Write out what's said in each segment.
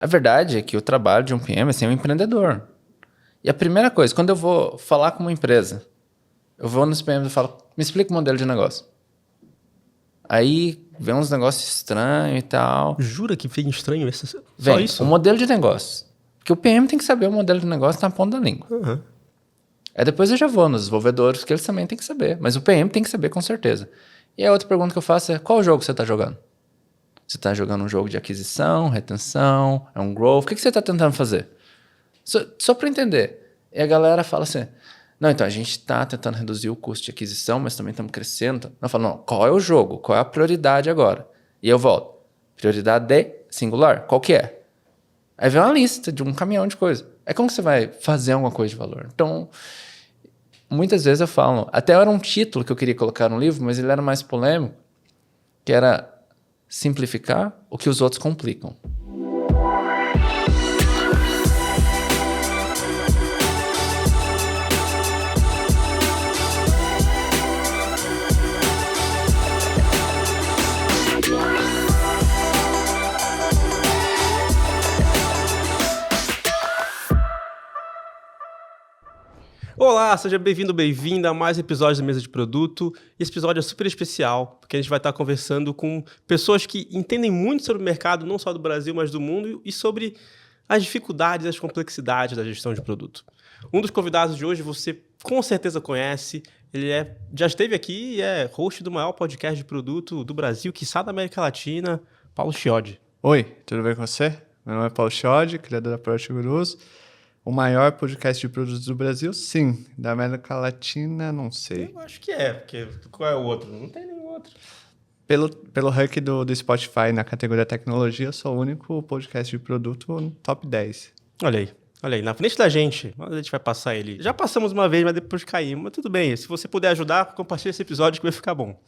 A verdade é que o trabalho de um PM é ser um empreendedor. E a primeira coisa, quando eu vou falar com uma empresa, eu vou nos PMs e falo, me explica o modelo de negócio. Aí vem uns negócios estranhos e tal. Jura que fica estranho só Vem, isso? o modelo de negócio. Porque o PM tem que saber o modelo de negócio na ponta da língua. Uhum. Aí depois eu já vou nos desenvolvedores, que eles também têm que saber. Mas o PM tem que saber com certeza. E a outra pergunta que eu faço é, qual jogo você está jogando? Você está jogando um jogo de aquisição, retenção, é um growth? O que você está tentando fazer? Só para entender. E a galera fala assim, não, então a gente está tentando reduzir o custo de aquisição, mas também estamos crescendo. Eu falo, não, qual é o jogo? Qual é a prioridade agora? E eu volto. Prioridade de singular, qual que é? Aí vem uma lista de um caminhão de coisas. É como que você vai fazer alguma coisa de valor? Então, muitas vezes eu falo, até era um título que eu queria colocar no livro, mas ele era mais polêmico, que era simplificar o que os outros complicam. Olá, seja bem-vindo, bem-vinda a mais episódios da Mesa de Produto. E esse episódio é super especial, porque a gente vai estar conversando com pessoas que entendem muito sobre o mercado, não só do Brasil, mas do mundo, e sobre as dificuldades e as complexidades da gestão de produto. Um dos convidados de hoje você com certeza conhece, já esteve aqui e é host do maior podcast de produto do Brasil, quiçá da América Latina, Paulo Chiodi. Oi, tudo bem com você? Meu nome é Paulo Chiodi, criador da Product Gurus. O maior podcast de produtos do Brasil? Sim. Da América Latina, não sei. Eu acho que é, porque qual é o outro? Não tem nenhum outro. Pelo ranking do Spotify na categoria tecnologia, eu sou o único podcast de produto no top 10. Olha aí, na frente da gente. A gente vai passar ele. Já passamos uma vez, mas depois caímos. Mas tudo bem, se você puder ajudar, compartilhe esse episódio que vai ficar bom.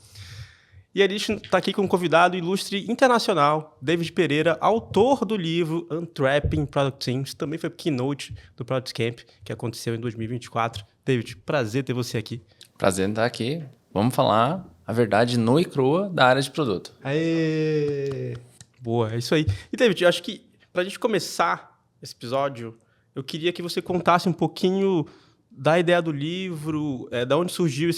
E a gente está aqui com um convidado ilustre internacional, David Pereira, autor do livro Untrapping Product Teams, também foi keynote do Product Camp, que aconteceu em 2024. David, prazer ter você aqui. Prazer em estar aqui. Vamos falar a verdade nua e crua da área de produto. Aê! Boa, é isso aí. E David, eu acho que para a gente começar esse episódio, eu queria que você contasse um pouquinho da ideia do livro, da onde surgiu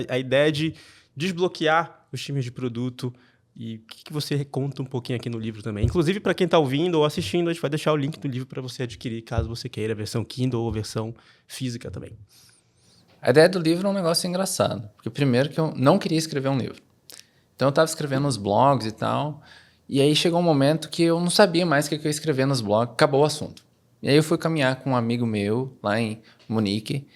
a ideia de desbloquear os times de produto e o que você conta um pouquinho aqui no livro também. Inclusive, para quem está ouvindo ou assistindo, a gente vai deixar o link do livro para você adquirir, caso você queira, a versão Kindle ou versão física também. A ideia do livro é um negócio engraçado, porque primeiro que eu não queria escrever um livro. Então eu estava escrevendo nos blogs e tal, e aí chegou um momento que eu não sabia mais o que eu ia escrever nos blogs, acabou o assunto. E aí eu fui caminhar com um amigo meu lá em Munique,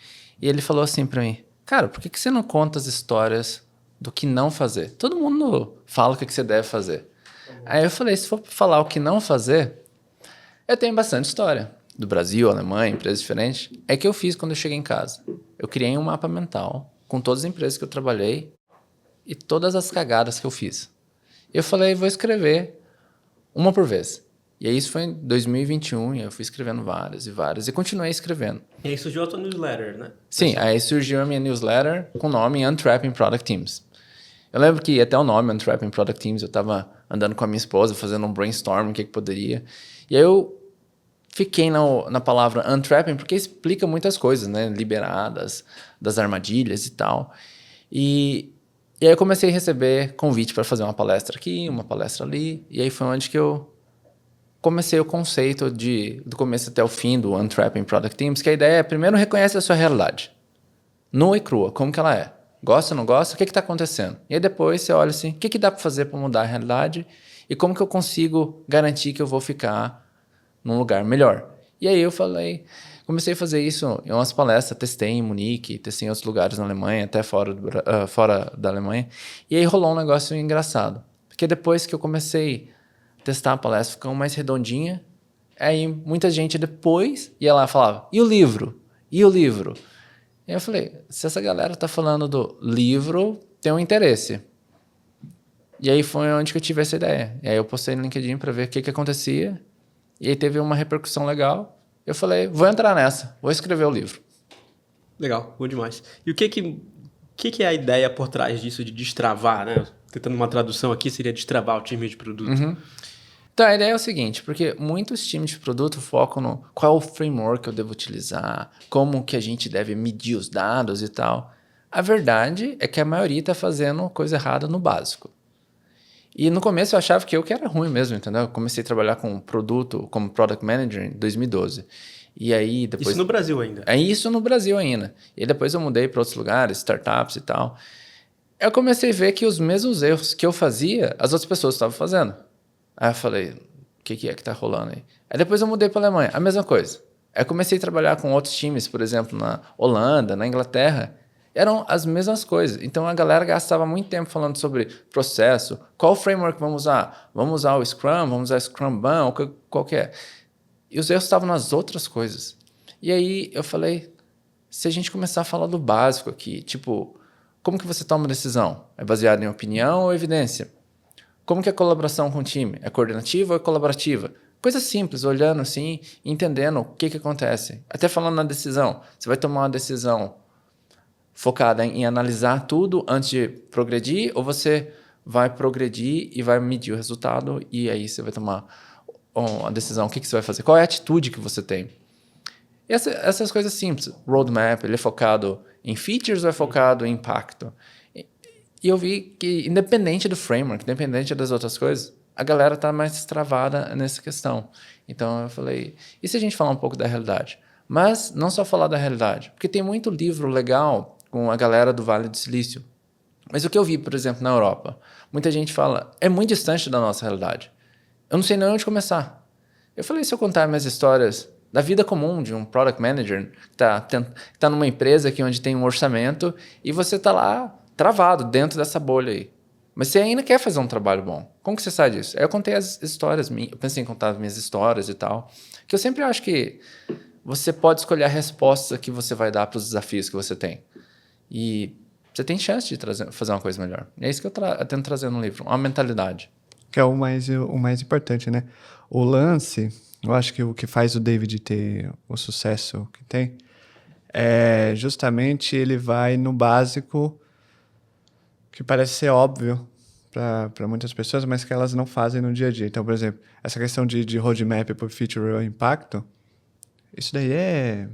e ele falou assim para mim, cara, por que você não conta as histórias do que não fazer? Todo mundo fala o que você deve fazer. Aí eu falei, se for falar o que não fazer, eu tenho bastante história. Do Brasil, Alemanha, empresas diferentes. É que eu fiz quando eu cheguei em casa. Eu criei um mapa mental com todas as empresas que eu trabalhei e todas as cagadas que eu fiz. Eu falei, vou escrever uma por vez. E aí isso foi em 2021 e eu fui escrevendo várias e várias e continuei escrevendo. E aí surgiu a tua newsletter, né? Sim, aí surgiu a minha newsletter com o nome Untrapping Product Teams. Eu lembro que até o nome Untrapping Product Teams, eu estava andando com a minha esposa, fazendo um brainstorm, o que poderia. E aí eu fiquei na palavra Untrapping porque explica muitas coisas, né? Liberadas, das armadilhas e tal. E aí eu comecei a receber convite para fazer uma palestra aqui, uma palestra ali. E aí foi onde que eu comecei o conceito do começo até o fim do Untrapping Product Teams, que a ideia é, primeiro, reconhece a sua realidade. Nua e crua, como que ela é. Gosta ou não gosta? O que está acontecendo? E aí depois você olha assim, o que dá para fazer para mudar a realidade e como que eu consigo garantir que eu vou ficar num lugar melhor. E aí eu comecei a fazer isso em umas palestras, testei em Munique, testei em outros lugares na Alemanha, até fora da Alemanha. E aí rolou um negócio engraçado, porque depois que eu comecei a testar a palestra, ficou mais redondinha, aí muita gente depois ia lá e falava, e o livro? E o livro? E eu falei, se essa galera tá falando do livro, tem um interesse. E aí foi onde que eu tive essa ideia. E aí eu postei no LinkedIn para ver o que acontecia. E aí teve uma repercussão legal. Eu falei, vou entrar nessa, vou escrever o livro. Legal, bom demais. E o que é a ideia por trás disso de destravar, né? Tentando uma tradução aqui, seria destravar o time de produto. Uhum. Então, a ideia é o seguinte, porque muitos times de produto focam no qual é o framework que eu devo utilizar, como que a gente deve medir os dados e tal. A verdade é que a maioria está fazendo coisa errada no básico. E no começo eu achava que eu que era ruim mesmo, entendeu? Eu comecei a trabalhar com produto, como Product Manager em 2012. E aí depois... Isso no Brasil ainda? É isso no Brasil ainda. E depois eu mudei para outros lugares, startups e tal. Eu comecei a ver que os mesmos erros que eu fazia, as outras pessoas estavam fazendo. Aí eu falei, o que é que tá rolando aí? Aí depois eu mudei para a Alemanha, a mesma coisa. Aí eu comecei a trabalhar com outros times, por exemplo, na Holanda, na Inglaterra. Eram as mesmas coisas. Então a galera gastava muito tempo falando sobre processo, qual framework vamos usar? Vamos usar o Scrum, vamos usar o Scrumban, qual que é? E os erros estavam nas outras coisas. E aí eu falei, se a gente começar a falar do básico aqui, tipo, como que você toma uma decisão? É baseado em opinião ou evidência? Como que é a colaboração com o time? É coordenativa ou é colaborativa? Coisa simples, olhando assim, entendendo o que acontece. Até falando na decisão. Você vai tomar uma decisão focada em analisar tudo antes de progredir, ou você vai progredir e vai medir o resultado e aí você vai tomar a decisão, o que você vai fazer, qual é a atitude que você tem. E essas coisas simples. Roadmap, ele é focado em features ou é focado em impacto? E eu vi que, independente do framework, independente das outras coisas, a galera está mais travada nessa questão. Então eu falei, e se a gente falar um pouco da realidade? Mas não só falar da realidade, porque tem muito livro legal com a galera do Vale do Silício. Mas o que eu vi, por exemplo, na Europa, muita gente fala, é muito distante da nossa realidade. Eu não sei nem onde começar. Eu falei, se eu contar minhas histórias da vida comum de um product manager que tá numa empresa aqui onde tem um orçamento e você está lá travado dentro dessa bolha aí. Mas você ainda quer fazer um trabalho bom. Como que você sabe disso? Aí eu contei as histórias minhas, eu pensei em contar as minhas histórias e tal, que eu sempre acho que você pode escolher a resposta que você vai dar para os desafios que você tem. E você tem chance de fazer uma coisa melhor. E é isso que eu tento trazer no livro, uma mentalidade. Que é o mais importante, né? O lance, eu acho que o que faz o David ter o sucesso que tem é justamente ele vai no básico que parece ser óbvio para muitas pessoas, mas que elas não fazem no dia a dia. Então, por exemplo, essa questão de roadmap por feature ou impacto, isso aí é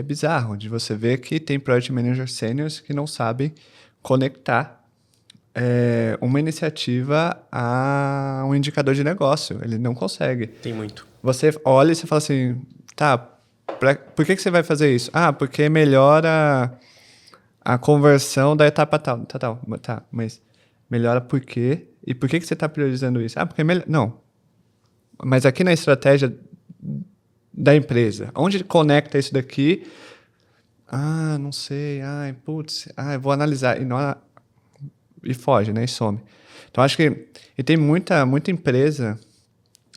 bizarro, de você ver que tem project managers seniors que não sabem conectar uma iniciativa a um indicador de negócio. Ele não consegue. Tem muito. Você olha e você fala assim, tá, por que você vai fazer isso? Ah, porque melhora a conversão da etapa tal. Tá, mas melhora por quê? E por que você está priorizando isso? Ah, porque é melhor. Não. Mas aqui na estratégia da empresa, onde conecta isso daqui? Ah, não sei. Ai, putz. Ah, eu vou analisar. E foge, né? E some. Então, acho que... E tem muita empresa...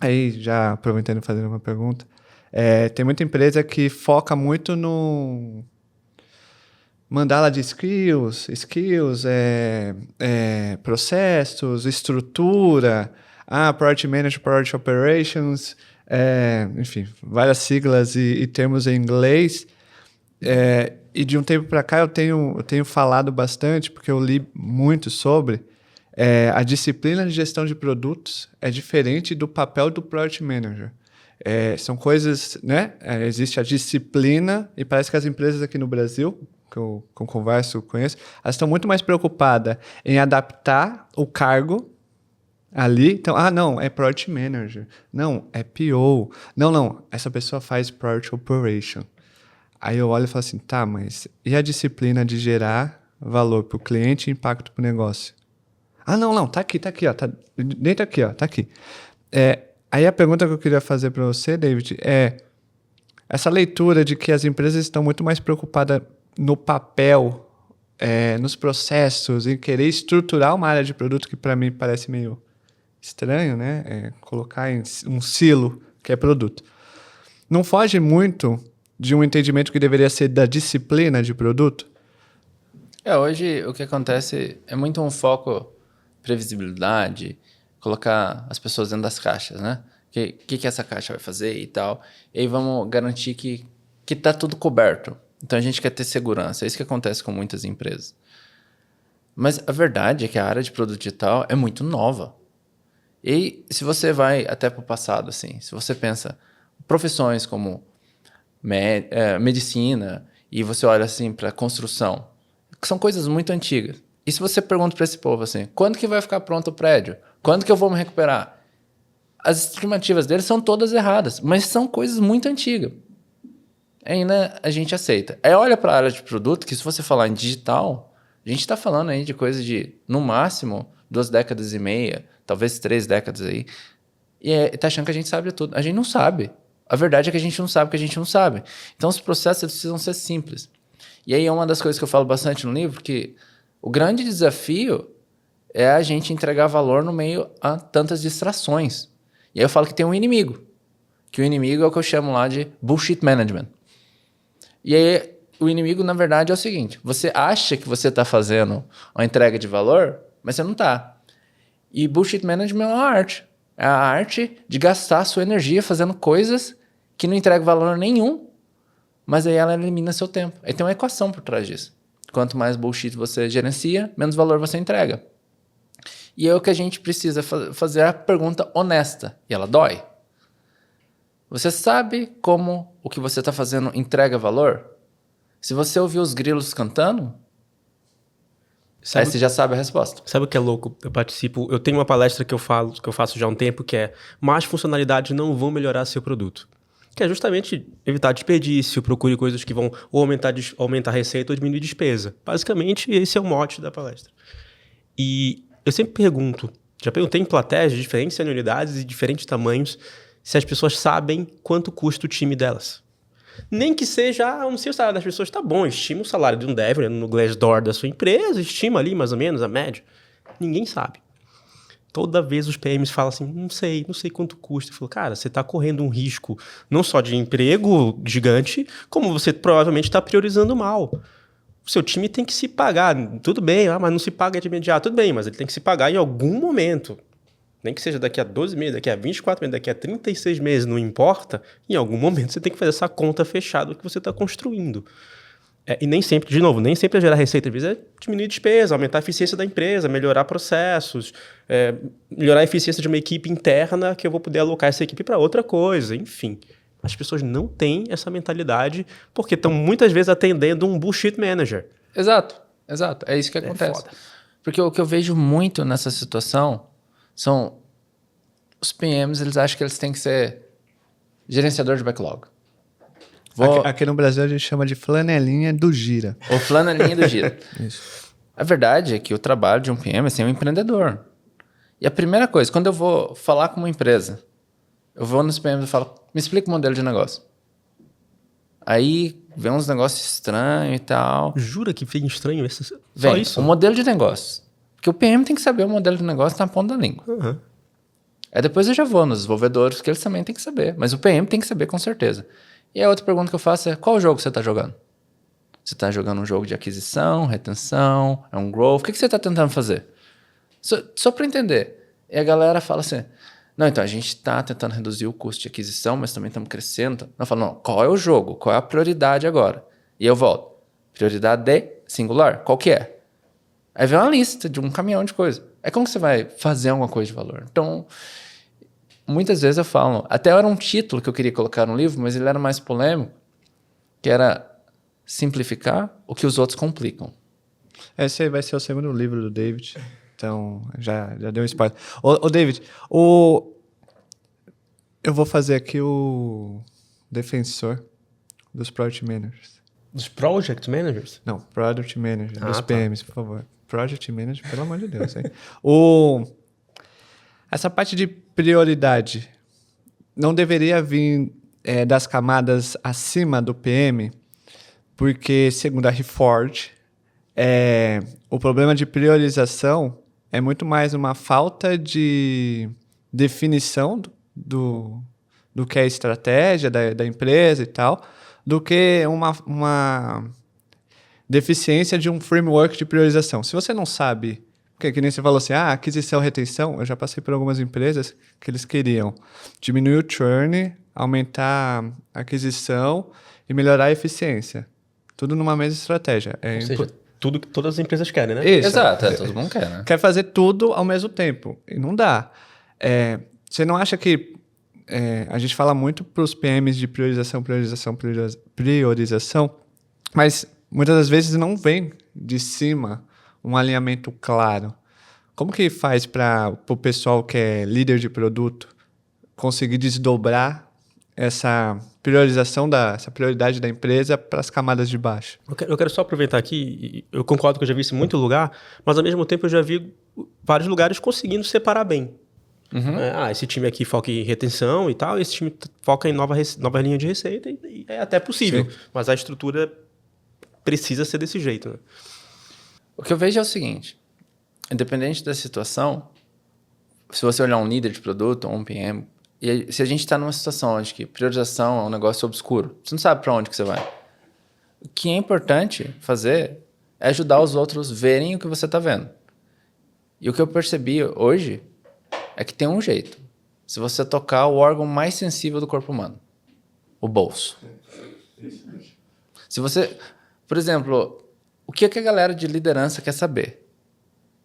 Aí, já aproveitando e fazendo uma pergunta, tem muita empresa que foca muito no mandala de skills, processos, estrutura, Project Manager, Project Operations, enfim, várias siglas e termos em inglês. E de um tempo para cá eu tenho falado bastante, porque eu li muito sobre... a disciplina de gestão de produtos é diferente do papel do Project Manager. São coisas, né? Existe a disciplina, e parece que as empresas aqui no Brasil, que eu conheço, elas estão muito mais preocupadas em adaptar o cargo ali. Então, não, é Project Manager. Não, é PO. Não, essa pessoa faz Project Operation. Aí eu olho e falo assim, tá, mas e a disciplina de gerar valor para o cliente e impacto para o negócio? Ah, não, tá aqui, ó, dentro aqui, ó, tá aqui. Aí a pergunta que eu queria fazer para você, David, é essa leitura de que as empresas estão muito mais preocupadas no papel, nos processos, em querer estruturar uma área de produto que para mim parece meio estranho, né? Colocar em um silo que é produto. Não foge muito de um entendimento que deveria ser da disciplina de produto? Hoje o que acontece é muito um foco... previsibilidade, colocar as pessoas dentro das caixas, né? O que essa caixa vai fazer e tal. E aí vamos garantir que tá tudo coberto. Então a gente quer ter segurança. É isso que acontece com muitas empresas. Mas a verdade é que a área de produto digital é muito nova. E se você vai até para o passado, assim, se você pensa profissões como medicina e você olha assim para construção, que são coisas muito antigas. E se você pergunta para esse povo assim, quando que vai ficar pronto o prédio? Quando que eu vou me recuperar? As estimativas deles são todas erradas, mas são coisas muito antigas. Ainda a gente aceita. Aí olha para a área de produto, que se você falar em digital, a gente está falando aí de coisa de, no máximo, 2 décadas e meia, talvez 3 décadas aí. E tá achando que a gente sabe tudo. A gente não sabe. A verdade é que a gente não sabe o que a gente não sabe. Então os processos eles precisam ser simples. E aí é uma das coisas que eu falo bastante no livro, que o grande desafio é a gente entregar valor no meio a tantas distrações. E aí eu falo que tem um inimigo. Que o inimigo é o que eu chamo lá de bullshit management. E aí o inimigo, na verdade, é o seguinte. Você acha que você está fazendo uma entrega de valor, mas você não está. E bullshit management é uma arte. É a arte de gastar a sua energia fazendo coisas que não entregam valor nenhum, mas aí ela elimina seu tempo. Aí tem uma equação por trás disso. Quanto mais bullshit você gerencia, menos valor você entrega. E é o que a gente precisa fazer a pergunta honesta. E ela dói. Você sabe como o que você está fazendo entrega valor? Se você ouvir os grilos cantando, aí você já sabe a resposta. Sabe o que é louco? Eu tenho uma palestra que eu faço já há um tempo, que é mais funcionalidades não vão melhorar seu produto. Que é justamente evitar desperdício, procure coisas que vão ou aumentar a receita ou diminuir despesa. Basicamente, esse é o mote da palestra. E eu sempre pergunto, já perguntei em plateias de diferentes senioridades e diferentes tamanhos, se as pessoas sabem quanto custa o time delas. Nem que seja, não sei o salário das pessoas, tá bom, estima o salário de um dev no Glassdoor da sua empresa, estima ali mais ou menos a média. Ninguém sabe. Toda vez os PMs falam assim, não sei quanto custa. Eu falo, cara, você está correndo um risco não só de emprego gigante, como você provavelmente está priorizando mal. O seu time tem que se pagar. Tudo bem, mas não se paga de imediato. Tudo bem, mas ele tem que se pagar em algum momento. Nem que seja daqui a 12 meses, daqui a 24 meses, daqui a 36 meses, não importa. Em algum momento você tem que fazer essa conta fechada que você está construindo. E nem sempre, de novo, nem sempre é gerar receita. Às vezes é diminuir despesa, aumentar a eficiência da empresa, melhorar processos, melhorar a eficiência de uma equipe interna que eu vou poder alocar essa equipe para outra coisa, enfim. As pessoas não têm essa mentalidade porque estão muitas vezes atendendo um bullshit manager. Exato. É isso que acontece. Foda. Porque o que eu vejo muito nessa situação são os PMs, eles acham que eles têm que ser gerenciador de backlog. Aqui no Brasil a gente chama de flanelinha do gira. Ou flanelinha do gira. Isso. A verdade é que o trabalho de um PM é ser um empreendedor. E a primeira coisa, quando eu vou falar com uma empresa, eu vou nos PMs e falo, me explica o modelo de negócio. Aí vem uns negócios estranhos e tal. Jura que fica estranho só Vem, isso? o modelo de negócio. Porque o PM tem que saber o modelo de negócio na ponta da língua. Uhum. Aí depois eu já vou nos desenvolvedores, que eles também têm que saber. Mas o PM tem que saber com certeza. E a outra pergunta que eu faço é, qual jogo você está jogando? Você está jogando um jogo de aquisição, retenção, é um growth? O que você está tentando fazer? Só para entender. E a galera fala assim, não, então a gente está tentando reduzir o custo de aquisição, mas também estamos crescendo. Eu falo, não, qual é o jogo? Qual é a prioridade agora? E eu volto. Prioridade de singular, qual que é? Aí vem uma lista de um caminhão de coisas. É como que você vai fazer alguma coisa de valor? Então, muitas vezes eu falo, até era um título que eu queria colocar no livro, mas ele era mais polêmico, que era simplificar o que os outros complicam. Esse aí vai ser o segundo livro do David. Então, já deu um spoiler. Ô David, eu vou fazer aqui o defensor dos Product Managers. Dos Project Managers? Não, Product Manager, dos tá. PMs, por favor. Project Manager, pelo amor de Deus. Hein? Essa parte de prioridade não deveria vir das camadas acima do PM, porque, segundo a Reforge, o problema de priorização é muito mais uma falta de definição do que é a estratégia da empresa e tal, do que uma deficiência de um framework de priorização. Se você não sabe, que nem você falou assim, aquisição, retenção, eu já passei por algumas empresas que eles queriam diminuir o churn, aumentar a aquisição e melhorar a eficiência. Tudo numa mesma estratégia. Ou seja, tudo que todas as empresas querem, né? Isso. Exato, todo mundo quer, né? Quer fazer tudo ao mesmo tempo. E não dá. Você não acha que a gente fala muito para os PMs de priorização, mas muitas das vezes não vem de cima um alinhamento claro. Como que faz para o pessoal que é líder de produto conseguir desdobrar essa priorização, essa prioridade da empresa para as camadas de baixo? Eu quero só aproveitar aqui, eu concordo que eu já vi isso em muito lugar, mas ao mesmo tempo eu já vi vários lugares conseguindo separar bem. Esse time aqui foca em retenção e tal, esse time foca em nova linha de receita, e é até possível. Sim. Mas a estrutura precisa ser desse jeito. Né? O que eu vejo é o seguinte, independente da situação, se você olhar um líder de produto ou um PM, e se a gente está numa situação onde que priorização é um negócio obscuro, você não sabe para onde que você vai. O que é importante fazer é ajudar os outros a verem o que você está vendo. E o que eu percebi hoje é que tem um jeito. Se você tocar o órgão mais sensível do corpo humano, o bolso. Se você, por exemplo, o que a galera de liderança quer saber?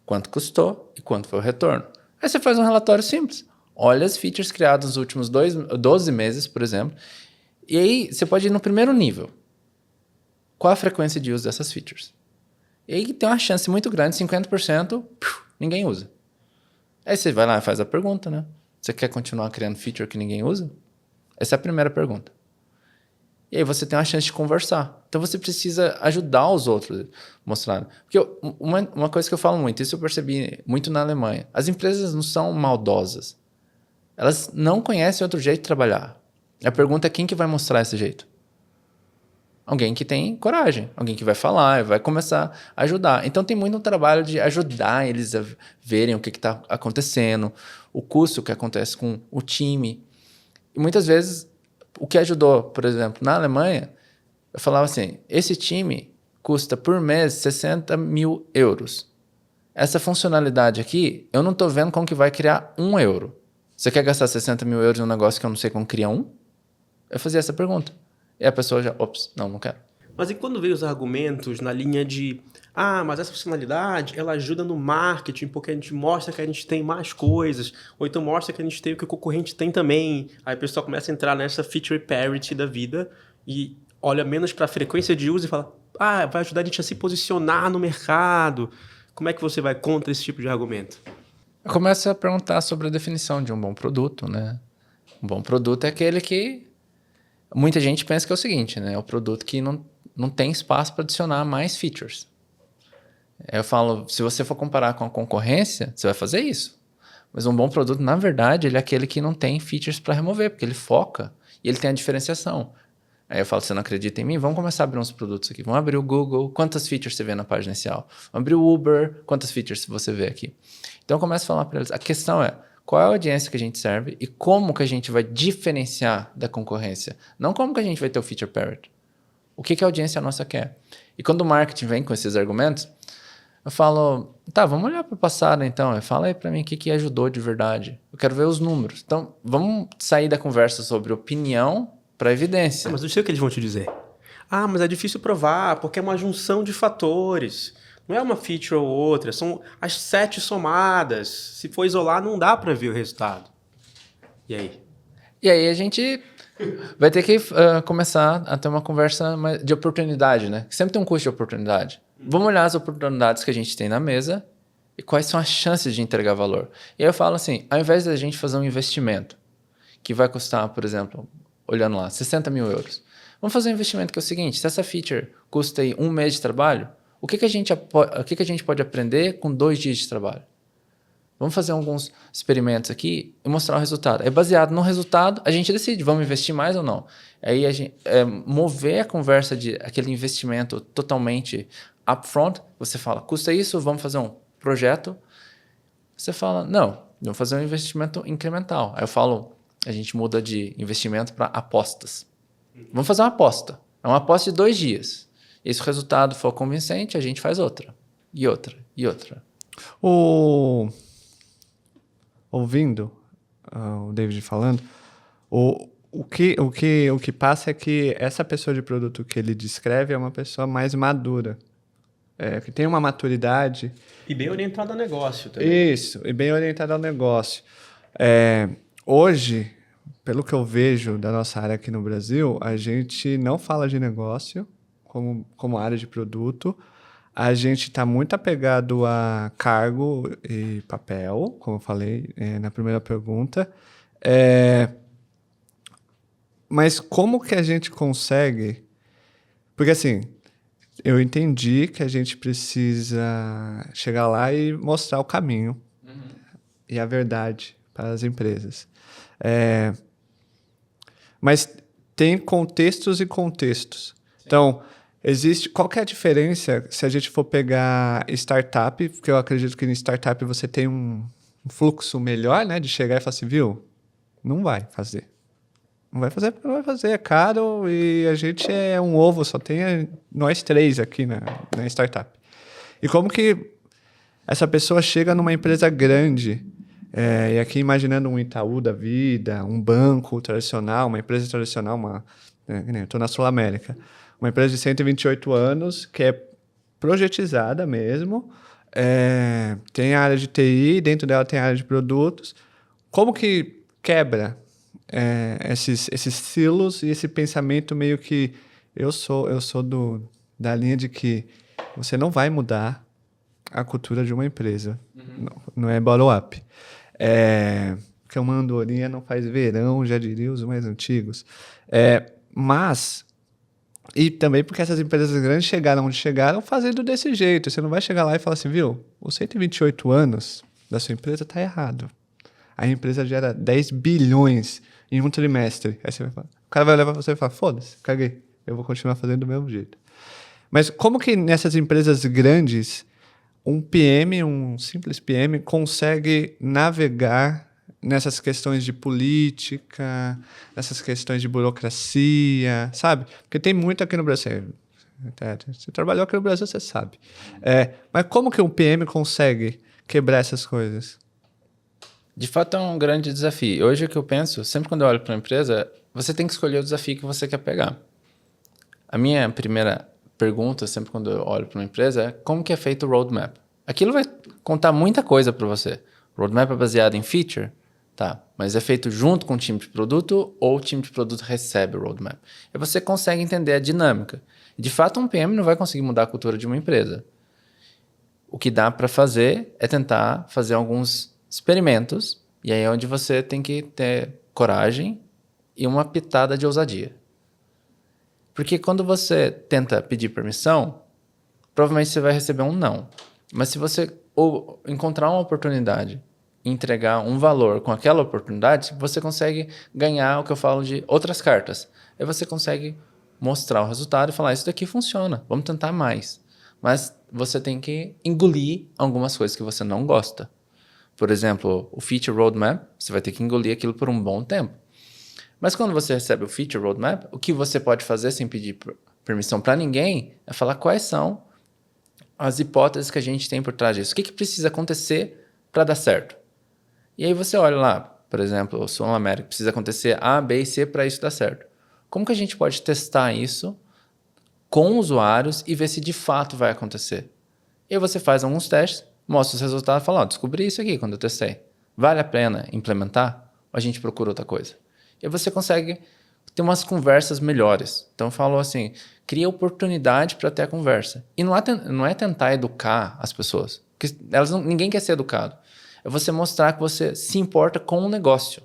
Quanto custou e quanto foi o retorno. Aí você faz um relatório simples. Olha as features criadas nos últimos 12 meses, por exemplo. E aí você pode ir no primeiro nível. Qual a frequência de uso dessas features? E aí tem uma chance muito grande, 50%, ninguém usa. Aí você vai lá e faz a pergunta, né? Você quer continuar criando feature que ninguém usa? Essa é a primeira pergunta. E aí você tem uma chance de conversar. Então você precisa ajudar os outros a mostrar. Porque uma coisa que eu falo muito, isso eu percebi muito na Alemanha. As empresas não são maldosas. Elas não conhecem outro jeito de trabalhar. A pergunta é quem que vai mostrar esse jeito? Alguém que tem coragem. Alguém que vai falar, vai começar a ajudar. Então tem muito trabalho de ajudar eles a verem o que está acontecendo, o custo que acontece com o time. E muitas vezes, o que ajudou, por exemplo, na Alemanha, eu falava assim, esse time custa por mês 60 mil euros. Essa funcionalidade aqui, eu não estou vendo como que vai criar €1. Você quer gastar 60 mil euros em um negócio que eu não sei como criar um? Eu fazia essa pergunta. E a pessoa já, não quero. Mas e quando veio os argumentos na linha de, mas essa funcionalidade, ela ajuda no marketing, porque a gente mostra que a gente tem mais coisas, ou então mostra que a gente tem o que o concorrente tem também. Aí o pessoal começa a entrar nessa feature parity da vida e olha menos para a frequência de uso e fala, vai ajudar a gente a se posicionar no mercado. Como é que você vai contra esse tipo de argumento? Eu começo a perguntar sobre a definição de um bom produto, né? Um bom produto é aquele que muita gente pensa que é o seguinte, né? É o produto que não tem espaço para adicionar mais features. Eu falo, se você for comparar com a concorrência, você vai fazer isso. Mas um bom produto, na verdade, ele é aquele que não tem features para remover, porque ele foca e ele tem a diferenciação. Aí eu falo, você não acredita em mim? Vamos começar a abrir uns produtos aqui. Vamos abrir o Google, quantas features você vê na página inicial? Vamos abrir o Uber, quantas features você vê aqui? Então eu começo a falar para eles, a questão é, qual é a audiência que a gente serve e como que a gente vai diferenciar da concorrência? Não como que a gente vai ter o feature parity. O que a audiência nossa quer? E quando o marketing vem com esses argumentos, eu falo, vamos olhar para o passado então. Fala aí para mim o que ajudou de verdade. Eu quero ver os números. Então, vamos sair da conversa sobre opinião para evidência. Mas eu sei o que eles vão te dizer. Mas é difícil provar, porque é uma junção de fatores. Não é uma feature ou outra, são as 7 somadas. Se for isolar, não dá para ver o resultado. E aí? E aí a gente vai ter que começar a ter uma conversa de oportunidade, né? Sempre tem um custo de oportunidade. Vamos olhar as oportunidades que a gente tem na mesa e quais são as chances de entregar valor. E aí eu falo assim, ao invés da gente fazer um investimento que vai custar, por exemplo, olhando lá, 60 mil euros. Vamos fazer um investimento que é o seguinte, se essa feature custa aí 1 mês de trabalho, o que a gente pode aprender com 2 dias de trabalho? Vamos fazer alguns experimentos aqui e mostrar o resultado. É baseado no resultado, a gente decide, vamos investir mais ou não. Aí a gente mover a conversa de aquele investimento totalmente upfront, você fala, custa isso, vamos fazer um projeto. Você fala, não, vamos fazer um investimento incremental. Aí eu falo, a gente muda de investimento para apostas. Vamos fazer uma aposta. É uma aposta de 2 dias. E se o resultado for convincente, a gente faz outra. E outra, e outra. Ouvindo o David falando, o que passa é que essa pessoa de produto que ele descreve é uma pessoa mais madura. Que tem uma maturidade. E bem orientada ao negócio também. Isso, e bem orientada ao negócio. Hoje, pelo que eu vejo da nossa área aqui no Brasil, a gente não fala de negócio como área de produto. A gente está muito apegado a cargo e papel, como eu falei na primeira pergunta. Mas como que a gente consegue... Porque assim, eu entendi que a gente precisa chegar lá e mostrar o caminho e a verdade para as empresas. Mas tem contextos e contextos. Então, qual que é a diferença se a gente for pegar startup, porque eu acredito que em startup você tem um fluxo melhor, né, de chegar e falar assim, viu, não vai fazer. Não vai fazer porque não vai fazer, é caro e a gente é um ovo, só tem nós 3 aqui na startup. E como que essa pessoa chega numa empresa grande, e aqui imaginando um Itaú da vida, um banco tradicional, uma empresa tradicional, eu estou na Sul América, uma empresa de 128 anos, que é projetizada mesmo, tem a área de TI, dentro dela tem a área de produtos. Como que quebra esses silos e esse pensamento meio que eu sou da linha de que você não vai mudar a cultura de uma empresa. Não é bottom-up. Porque uma andorinha não faz verão, já diriam os mais antigos. Mas... E também porque essas empresas grandes chegaram onde chegaram fazendo desse jeito. Você não vai chegar lá e falar assim, viu, os 128 anos da sua empresa está errado. A empresa gera 10 bilhões em um trimestre. Aí o cara vai olhar para você e falar, foda-se, caguei. Eu vou continuar fazendo do mesmo jeito. Mas como que nessas empresas grandes, um PM, um simples PM, consegue navegar nessas questões de política, nessas questões de burocracia, sabe? Porque tem muito aqui no Brasil. Você trabalhou aqui no Brasil, você sabe. Mas como que um PM consegue quebrar essas coisas? De fato, é um grande desafio. Hoje, o que eu penso, sempre quando eu olho para uma empresa, você tem que escolher o desafio que você quer pegar. A minha primeira pergunta, sempre quando eu olho para uma empresa, é como que é feito o roadmap. Aquilo vai contar muita coisa para você. O roadmap é baseado em feature, tá? Mas é feito junto com o time de produto ou o time de produto recebe o roadmap. E você consegue entender a dinâmica. De fato, um PM não vai conseguir mudar a cultura de uma empresa. O que dá para fazer é tentar fazer alguns experimentos, e aí é onde você tem que ter coragem e uma pitada de ousadia. Porque quando você tenta pedir permissão, provavelmente você vai receber um não. Mas se você encontrar uma oportunidade e entregar um valor com aquela oportunidade, você consegue ganhar o que eu falo de outras cartas. Aí você consegue mostrar o resultado e falar, isso daqui funciona, vamos tentar mais. Mas você tem que engolir algumas coisas que você não gosta. Por exemplo, o Feature Roadmap, você vai ter que engolir aquilo por um bom tempo. Mas quando você recebe o Feature Roadmap, o que você pode fazer sem pedir permissão para ninguém é falar quais são as hipóteses que a gente tem por trás disso. O que precisa acontecer para dar certo? E aí você olha lá, por exemplo, o Sul América, precisa acontecer A, B e C para isso dar certo. Como que a gente pode testar isso com usuários e ver se de fato vai acontecer? E aí você faz alguns testes, mostra os resultados e fala, descobri isso aqui quando eu testei. Vale a pena implementar? Ou a gente procura outra coisa? E aí você consegue ter umas conversas melhores. Então eu falo assim, cria oportunidade para ter a conversa. E não é tentar educar as pessoas. Porque ninguém quer ser educado. É você mostrar que você se importa com o negócio.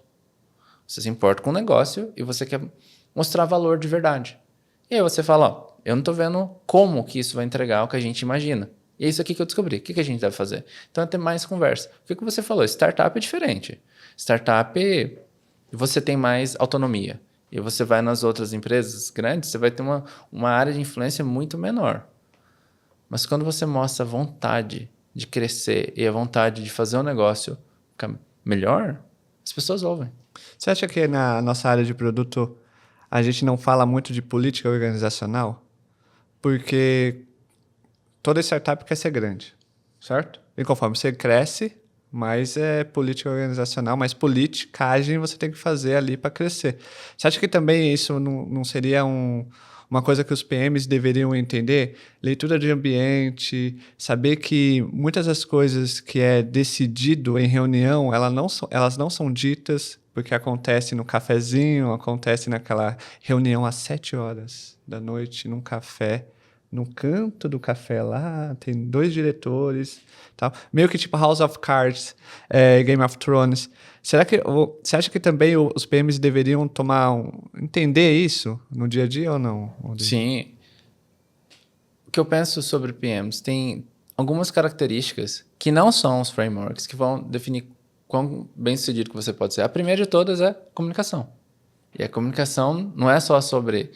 Você se importa com o negócio e você quer mostrar valor de verdade. E aí você fala, eu não estou vendo como que isso vai entregar o que a gente imagina. E é isso aqui que eu descobri. O que a gente deve fazer? Então é ter mais conversa. O que você falou? Startup é diferente. Startup, você tem mais autonomia. E você vai nas outras empresas grandes, você vai ter uma área de influência muito menor. Mas quando você mostra a vontade de crescer e a vontade de fazer um negócio ficar melhor, as pessoas ouvem. Você acha que na nossa área de produto a gente não fala muito de política organizacional? Porque toda startup quer ser grande, certo? E conforme você cresce, mais é política organizacional, mais politicagem você tem que fazer ali para crescer. Você acha que também isso não seria um uma coisa que os PMs deveriam entender, leitura de ambiente, saber que muitas das coisas que é decidido em reunião, elas não são ditas, porque acontece no cafezinho, acontece naquela reunião às 7 horas da noite, num café, no canto do café lá, tem 2 diretores, tal. Meio que tipo House of Cards, Game of Thrones. Você acha que também os PMs deveriam entender isso no dia a dia ou não, Rodrigo? Sim. O que eu penso sobre PMs tem algumas características que não são os frameworks que vão definir quão bem-sucedido que você pode ser. A primeira de todas é comunicação. E a comunicação não é só sobre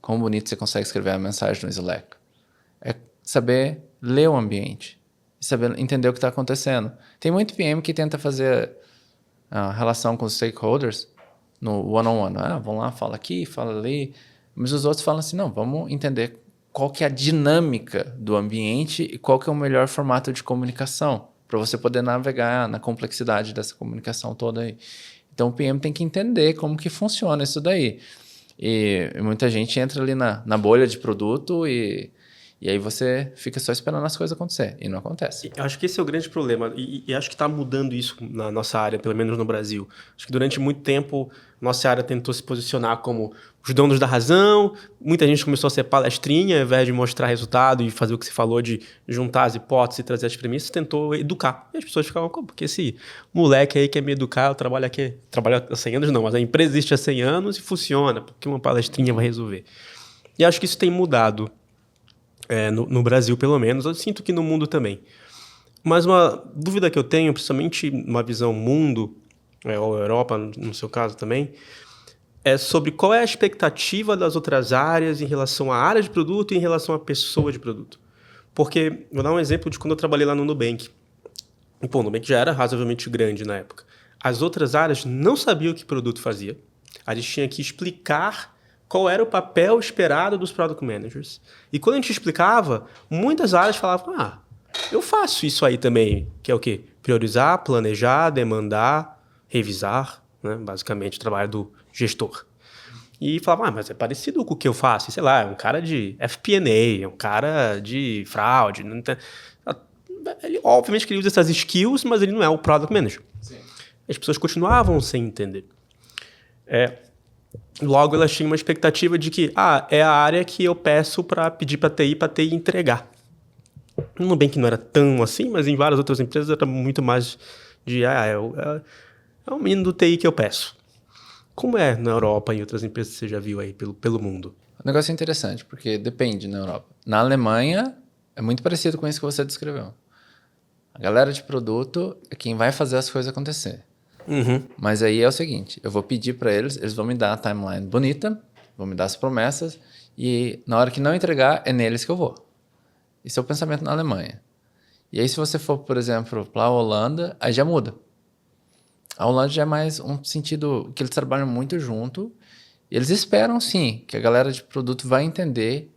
quão bonito você consegue escrever a mensagem no Slack. É saber ler o ambiente. Saber entender o que está acontecendo. Tem muito PM que tenta fazer a relação com os stakeholders no one-on-one. Vamos lá, fala aqui, fala ali. Mas os outros falam assim, não, vamos entender qual que é a dinâmica do ambiente e qual que é o melhor formato de comunicação para você poder navegar na complexidade dessa comunicação toda aí. Então, o PM tem que entender como que funciona isso daí. E muita gente entra ali na bolha de produto e aí você fica só esperando as coisas acontecer. E não acontece. Eu acho que esse é o grande problema. E acho que está mudando isso na nossa área, pelo menos no Brasil. Acho que durante muito tempo, nossa área tentou se posicionar como os donos da razão. Muita gente começou a ser palestrinha, ao invés de mostrar resultado e fazer o que você falou de juntar as hipóteses e trazer as premissas, tentou educar. E as pessoas ficavam, porque esse moleque aí quer me educar, eu trabalho aqui, trabalho há 100 anos não, mas a empresa existe há 100 anos e funciona, porque uma palestrinha vai resolver. E acho que isso tem mudado. No Brasil, pelo menos. Eu sinto que no mundo também. Mas uma dúvida que eu tenho, principalmente uma visão mundo, ou Europa, no seu caso também, é sobre qual é a expectativa das outras áreas em relação à área de produto e em relação à pessoa de produto. Porque, vou dar um exemplo de quando eu trabalhei lá no Nubank. O Nubank já era razoavelmente grande na época. As outras áreas não sabiam o que o produto fazia. A gente tinha que explicar qual era o papel esperado dos Product Managers. E quando a gente explicava, muitas áreas falavam, eu faço isso aí também, que é o quê? Priorizar, planejar, demandar, revisar, né? Basicamente o trabalho do gestor. E falava, mas é parecido com o que eu faço. E, sei lá, é um cara de FP&A, é um cara de fraude. Não tem... Obviamente que ele usa essas skills, mas ele não é o Product Manager. Sim. As pessoas continuavam sem entender. Logo, elas tinham uma expectativa de que é a área que eu peço para pedir para a TI entregar. No bem que não era tão assim, mas em várias outras empresas era muito mais de é o menino do TI que eu peço. Como é na Europa e em outras empresas que você já viu aí pelo mundo? O negócio é interessante, porque depende na Europa. Na Alemanha, é muito parecido com isso que você descreveu. A galera de produto é quem vai fazer as coisas acontecer. Uhum. Mas aí é o seguinte, eu vou pedir para eles vão me dar a timeline bonita, vão me dar as promessas, e na hora que não entregar, é neles que eu vou. Esse é o pensamento na Alemanha. E aí se você for, por exemplo, para a Holanda, aí já muda. A Holanda já é mais um sentido que eles trabalham muito junto, e eles esperam sim que a galera de produto vai entender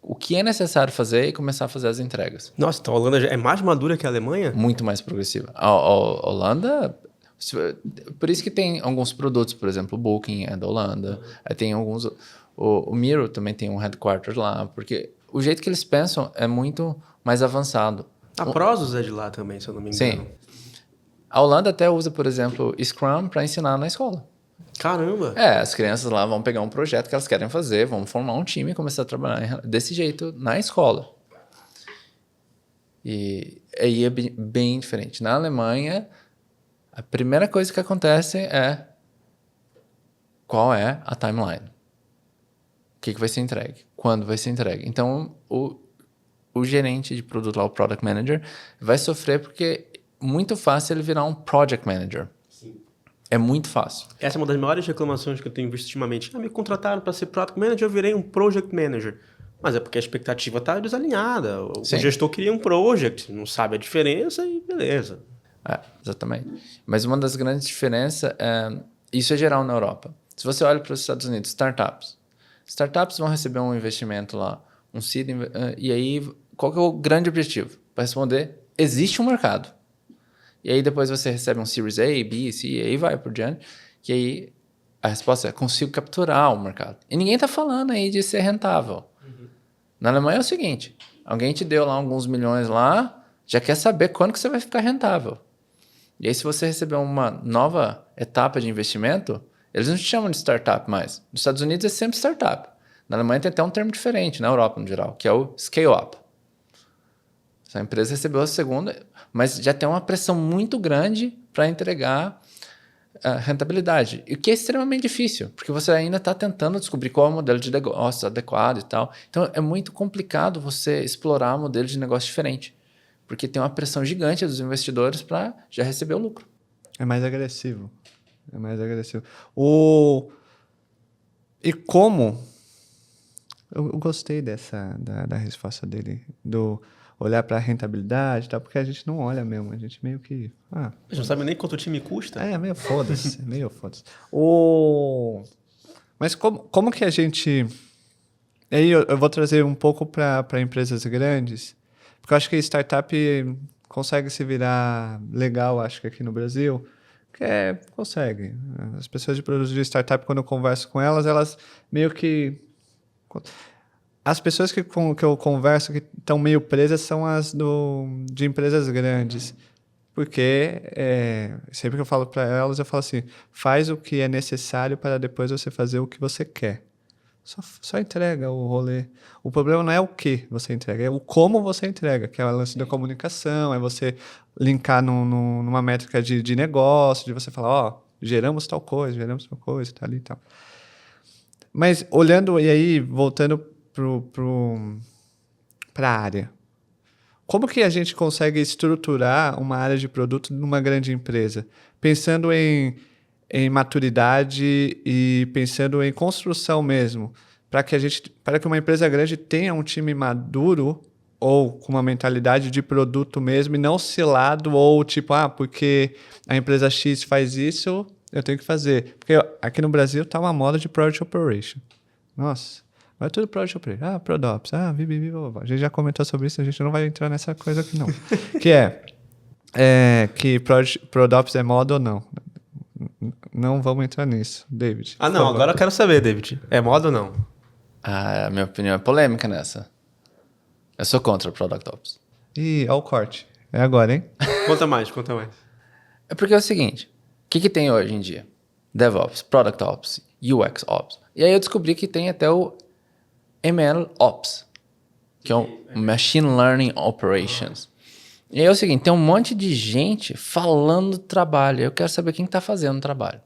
o que é necessário fazer e começar a fazer as entregas. Nossa, então a Holanda é mais madura que a Alemanha? Muito mais progressiva. A Holanda... Por isso que tem alguns produtos, por exemplo, o Booking é da Holanda, aí tem alguns... O Miro também tem um headquarters lá, porque o jeito que eles pensam é muito mais avançado. A Prozos é de lá também, se eu não me engano. Sim. A Holanda até usa, por exemplo, Scrum para ensinar na escola. Caramba! As crianças lá vão pegar um projeto que elas querem fazer, vão formar um time e começar a trabalhar desse jeito na escola. E aí é bem diferente. Na Alemanha... A primeira coisa que acontece é qual é a timeline. O que vai ser entregue? Quando vai ser entregue? Então, o gerente de produto lá, o Product Manager, vai sofrer porque é muito fácil ele virar um Project Manager. Sim. É muito fácil. Essa é uma das maiores reclamações que eu tenho visto ultimamente. Me contrataram para ser Product Manager, eu virei um Project Manager. Mas é porque a expectativa está desalinhada. O gestor queria um Project, não sabe a diferença e beleza. Exatamente. Mas uma das grandes diferenças isso é geral na Europa. Se você olha para os Estados Unidos, startups vão receber um investimento lá, um seed, e aí qual que é o grande objetivo? Para responder, existe um mercado. E aí depois você recebe um Series A, B, C, e aí vai por diante, que aí A resposta é, consigo capturar o mercado. E ninguém está falando aí de ser rentável. Na Alemanha é o seguinte, alguém te deu lá alguns milhões lá, já quer saber quando que você vai ficar rentável. E aí, se você receber uma nova etapa de investimento, eles não te chamam de startup mais. Nos Estados Unidos é sempre startup. Na Alemanha tem até um termo diferente, na Europa no geral, que é o scale-up. A empresa recebeu a segunda, mas já tem uma pressão muito grande para entregar a rentabilidade. O que é extremamente difícil, porque você ainda está tentando descobrir qual é o modelo de negócio adequado e tal. Então, é muito complicado você explorar um modelo de negócio diferente, porque tem uma pressão gigante dos investidores para já receber o lucro. É mais agressivo. É mais agressivo. E como... Eu gostei da resposta dele, do olhar para a rentabilidade e tal, porque a gente não olha mesmo, a gente meio que... A gente não sabe nem quanto o time custa. Meio foda-se, meio foda-se. Mas como que a gente... Aí eu vou trazer um pouco para empresas grandes, porque eu acho que startup consegue se virar legal, acho que aqui no Brasil, consegue. As pessoas de produtos de startup, quando eu converso com elas meio que... As pessoas que eu converso que estão meio presas são as de empresas grandes. Porque sempre que eu falo para elas, eu falo assim, faz o que é necessário para depois você fazer o que você quer. Só entrega o rolê. O problema não é o que você entrega, é o como você entrega, que é o lance da comunicação, é você linkar numa métrica de negócio, de você falar, geramos tal coisa, tá ali e tal. Mas olhando, e aí, voltando para a área, como que a gente consegue estruturar uma área de produto numa grande empresa? Pensando em maturidade e pensando em construção mesmo, para que uma empresa grande tenha um time maduro ou com uma mentalidade de produto mesmo e não cilado ou tipo, porque a empresa X faz isso, eu tenho que fazer. Porque aqui no Brasil tá uma moda de Product Operation. Nossa, vai tudo Product Operation. ProdOps, vivi. A gente já comentou sobre isso, a gente não vai entrar nessa coisa aqui não. Que ProdOps é moda ou não. Não vamos entrar nisso, David. Não, agora eu quero saber, David. É moda ou não? A minha opinião é polêmica nessa. Eu sou contra o Product Ops. Ih, olha o corte. É agora, hein? Conta mais. É porque é o seguinte, o que tem hoje em dia? DevOps, Product Ops, UX Ops. E aí eu descobri que tem até o ML Ops, que é o Machine Learning Operations. E aí é o seguinte, tem um monte de gente falando do trabalho. Eu quero saber quem está fazendo o trabalho.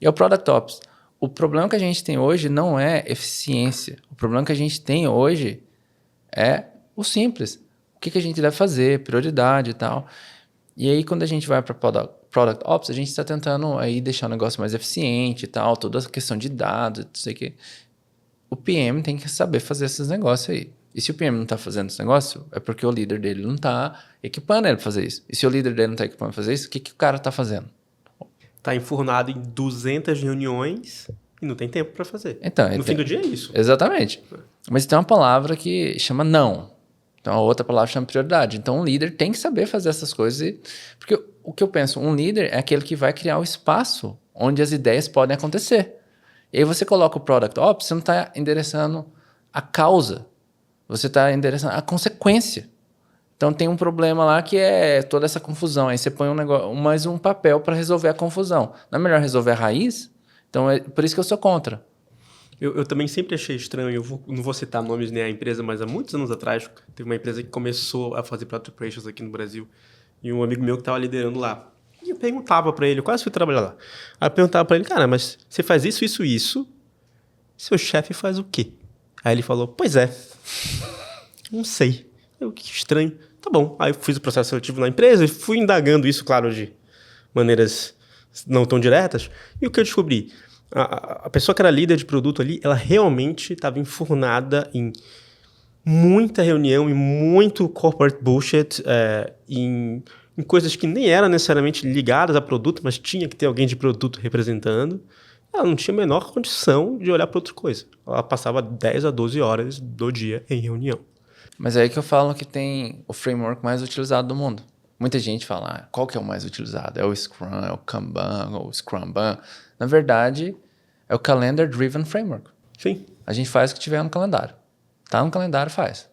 E é o Product Ops. O problema que a gente tem hoje não é eficiência. O problema que a gente tem hoje é o simples. O que a gente deve fazer, prioridade e tal. E aí, quando a gente vai para Product Ops, a gente está tentando aí deixar o negócio mais eficiente e tal, toda essa questão de dados, não sei o quê. O PM tem que saber fazer esses negócios aí. E se o PM não está fazendo esse negócio, é porque o líder dele não está equipando ele para fazer isso. E se o líder dele não está equipando para fazer isso, o que o cara está fazendo? Está enfurnado em 200 reuniões e não tem tempo para fazer. Então, no fim do dia é isso. Exatamente. Mas tem uma palavra que chama não. Então, a outra palavra chama prioridade. Então, um líder tem que saber fazer essas coisas. Porque o que eu penso, um líder é aquele que vai criar o espaço onde as ideias podem acontecer. E aí você coloca o Product Ops, você não está endereçando a causa. Você está endereçando a consequência. Então, tem um problema lá que é toda essa confusão. Aí você põe mais um papel para resolver a confusão. Não é melhor resolver a raiz? Então, é por isso que eu sou contra. Eu também sempre achei estranho, não vou citar nomes nem a empresa, mas há muitos anos atrás, teve uma empresa que começou a fazer Product Operations aqui no Brasil, e um amigo meu que estava liderando lá. E eu perguntava para ele, eu quase fui trabalhar lá. Aí eu perguntava para ele, cara, mas você faz isso, seu chefe faz o quê? Aí ele falou, pois é, não sei. Que estranho. Tá bom. Aí eu fiz o processo seletivo na empresa e fui indagando isso, claro, de maneiras não tão diretas. E o que eu descobri? A pessoa que era líder de produto ali, ela realmente estava enfurnada em muita reunião e muito corporate bullshit, em coisas que nem eram necessariamente ligadas a produto, mas tinha que ter alguém de produto representando. Ela não tinha a menor condição de olhar para outra coisa. Ela passava 10 a 12 horas do dia em reunião. Mas é aí que eu falo que tem o framework mais utilizado do mundo. Muita gente fala, qual que é o mais utilizado? É o Scrum, é o Kanban, ou o Scrumban. Na verdade, É o Calendar Driven Framework. Sim. A gente faz o que tiver no calendário. Tá no calendário, faz.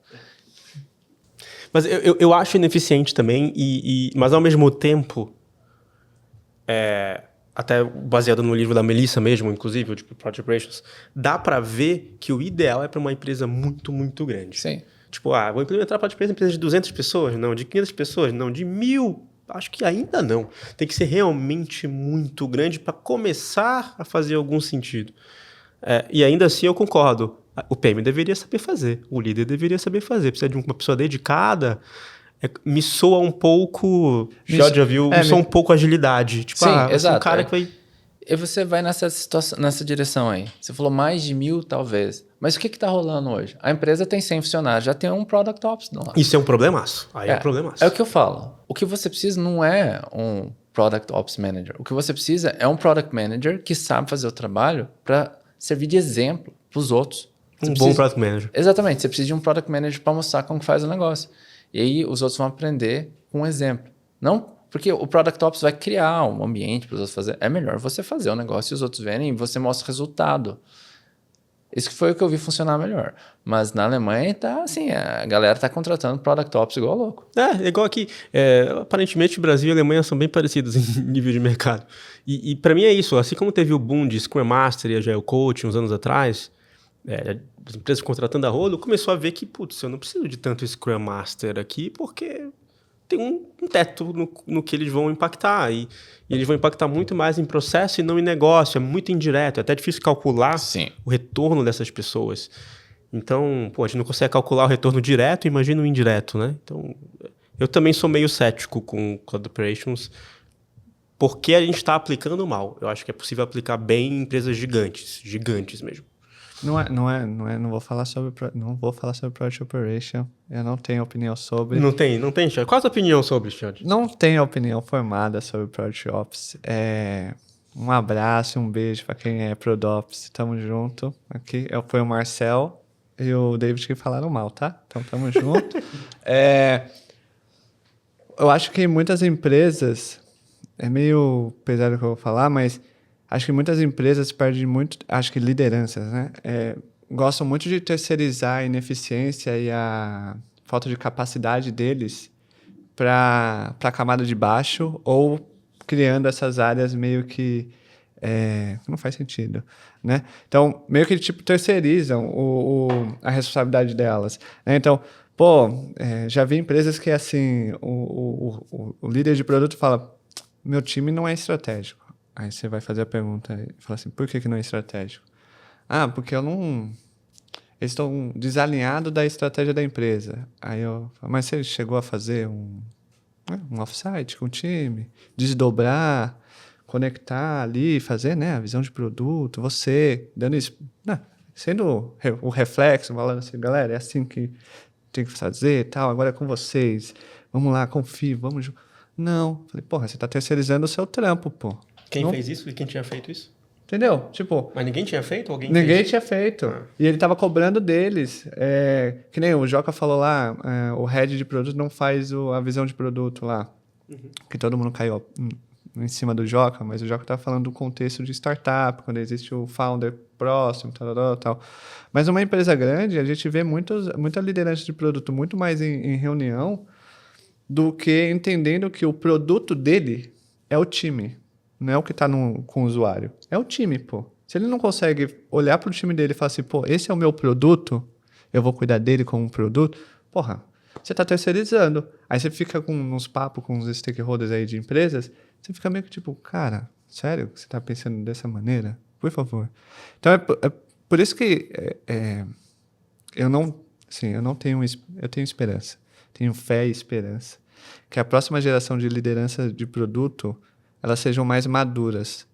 Mas eu acho ineficiente também, mas ao mesmo tempo, até baseado no livro da Melissa mesmo, inclusive, o tipo Project Operations, dá para ver que o ideal é para uma empresa muito, muito grande. Sim. Tipo, vou implementar Project Operations em empresa de 200 pessoas? Não. De 500 pessoas? Não. De 1.000? Acho que ainda não. Tem que ser realmente muito grande para começar a fazer algum sentido. E ainda assim eu concordo. O PM deveria saber fazer. O líder deveria saber fazer. Precisa de uma pessoa dedicada. Me soa um pouco... Já viu? Me soa um pouco agilidade. Tipo, sim, exato. Um cara que vai... E você vai nessa situação, nessa direção aí. Você falou mais de 1.000, talvez. Mas o que está rolando hoje? A empresa tem 100 funcionários, já tem um Product Ops lá. Isso é um problemaço. Aí é um problemaço. É o que eu falo. O que você precisa não é um Product Ops Manager. O que você precisa é um Product Manager que sabe fazer o trabalho para servir de exemplo para os outros. Bom Product Manager. Exatamente. Você precisa de um Product Manager para mostrar como que faz o negócio. E aí os outros vão aprender com um exemplo. Não porque o Product Ops vai criar um ambiente para os outros fazer. É melhor você fazer o negócio e os outros verem e você mostra o resultado. Isso que foi o que eu vi funcionar melhor. Mas na Alemanha tá assim, a galera tá contratando Product Ops igual louco. Igual aqui. Aparentemente o Brasil e a Alemanha são bem parecidos em nível de mercado. E para mim é isso. Assim como teve o boom de Scrum Master e Agile Coach uns anos atrás, as empresas contratando a rodo, começou a ver que, putz, eu não preciso de tanto Scrum Master aqui porque tem um teto no que eles vão impactar. E eles vão impactar muito mais em processo e não em negócio. É muito indireto. É até difícil calcular o retorno dessas pessoas. Então, a gente não consegue calcular o retorno direto, imagina o indireto, né? Então, eu também sou meio cético com Cloud Operations porque a gente está aplicando mal. Eu acho que é possível aplicar bem em empresas gigantes mesmo. Não vou falar sobre Project Operation. Eu não tenho opinião sobre. Não tem, Xande. Qual a sua opinião sobre, Xande? Não tenho opinião formada sobre Project Ops. Um abraço, um beijo para quem é ProdOps. Tamo junto. Aqui foi o Marcel e o David que falaram mal, tá? Então tamo junto. Eu acho que muitas empresas, é meio pesado o que eu vou falar, mas acho que muitas empresas perdem muito, acho que lideranças, né? Gostam muito de terceirizar a ineficiência e a falta de capacidade deles para a camada de baixo ou criando essas áreas meio que não faz sentido, né? Então, meio que terceirizam a responsabilidade delas, né? Então, já vi empresas que, assim, o líder de produto fala, meu time não é estratégico. Aí você vai fazer a pergunta e fala assim, por que não é estratégico? Porque eles estão desalinhados da estratégia da empresa. Aí eu falo, mas você chegou a fazer um offsite com o time, desdobrar, conectar ali, fazer, né, a visão de produto, você dando isso, sendo o reflexo, falando assim, galera, é assim que tem que fazer e tal, agora é com vocês, vamos lá, confio, vamos... Não, falei, você tá terceirizando o seu trampo, pô. Quem fez isso e quem tinha feito isso? Entendeu? Tipo... Mas ninguém tinha feito? Ninguém tinha feito. E ele tava cobrando deles. Que nem o Joca falou lá, o head de produto não faz a visão de produto lá. Uhum. Que todo mundo caiu em cima do Joca, mas o Joca tava falando do contexto de startup, quando existe o founder próximo, tal. Mas numa empresa grande, a gente vê muita liderança de produto muito mais em reunião do que entendendo que o produto dele é o time. Não é o que está com o usuário. É o time, pô. Se ele não consegue olhar para o time dele e falar assim, esse é o meu produto, eu vou cuidar dele como um produto, você está terceirizando. Aí você fica com uns papos com os stakeholders aí de empresas, você fica meio que tipo, cara, sério que você está pensando dessa maneira? Por favor. Então, é por isso que eu tenho esperança. Tenho fé e esperança. Que a próxima geração de liderança de produto elas sejam mais maduras.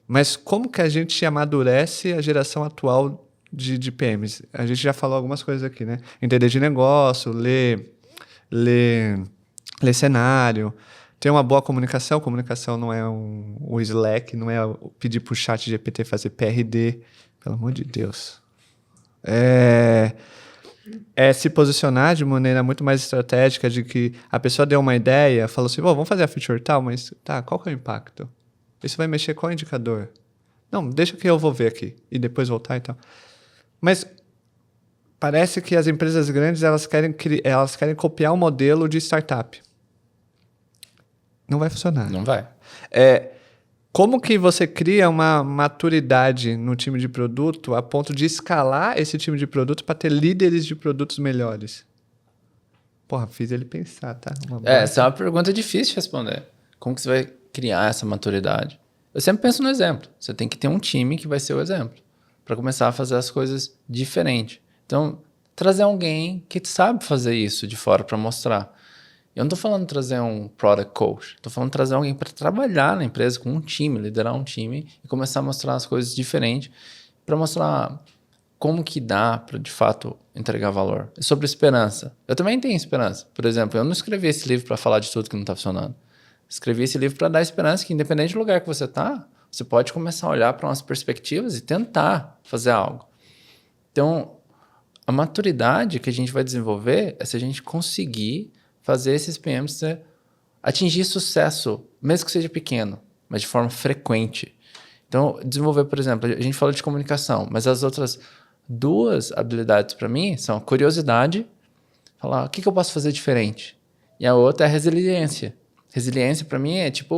Mas como que a gente amadurece a geração atual de PMs? A gente já falou algumas coisas aqui, né? Entender de negócio, ler cenário, ter uma boa comunicação. Comunicação não é o Slack, não é pedir para o chat GPT fazer PRD, pelo amor de Deus. Se posicionar de maneira muito mais estratégica, de que a pessoa deu uma ideia, falou assim, vamos fazer a feature tal, mas qual que é o impacto? Isso vai mexer qual indicador? Não, deixa que eu vou ver aqui. E depois voltar e tal. Mas parece que as empresas grandes, elas querem copiar um modelo de startup. Não vai funcionar. Não vai. Como que você cria uma maturidade no time de produto a ponto de escalar esse time de produto para ter líderes de produtos melhores? Porra, fiz ele pensar, tá? Essa é uma pergunta difícil de responder. Como que você vai criar essa maturidade? Eu sempre penso no exemplo. Você tem que ter um time que vai ser o exemplo para começar a fazer as coisas diferente. Então, trazer alguém que sabe fazer isso de fora para mostrar. Eu não estou falando trazer um product coach. Estou falando trazer alguém para trabalhar na empresa com um time, liderar um time e começar a mostrar as coisas diferentes para mostrar como que dá para, de fato, entregar valor. E sobre esperança. Eu também tenho esperança. Por exemplo, eu não escrevi esse livro para falar de tudo que não está funcionando. Escrevi esse livro para dar esperança que, independente do lugar que você está, você pode começar a olhar para umas perspectivas e tentar fazer algo. Então, a maturidade que a gente vai desenvolver é se a gente conseguir fazer esses PMs atingir sucesso, mesmo que seja pequeno, mas de forma frequente. Então, desenvolver, por exemplo, a gente falou de comunicação, mas as outras 2 habilidades para mim são a curiosidade, falar o que eu posso fazer diferente, e a outra é a resiliência. Resiliência para mim é tipo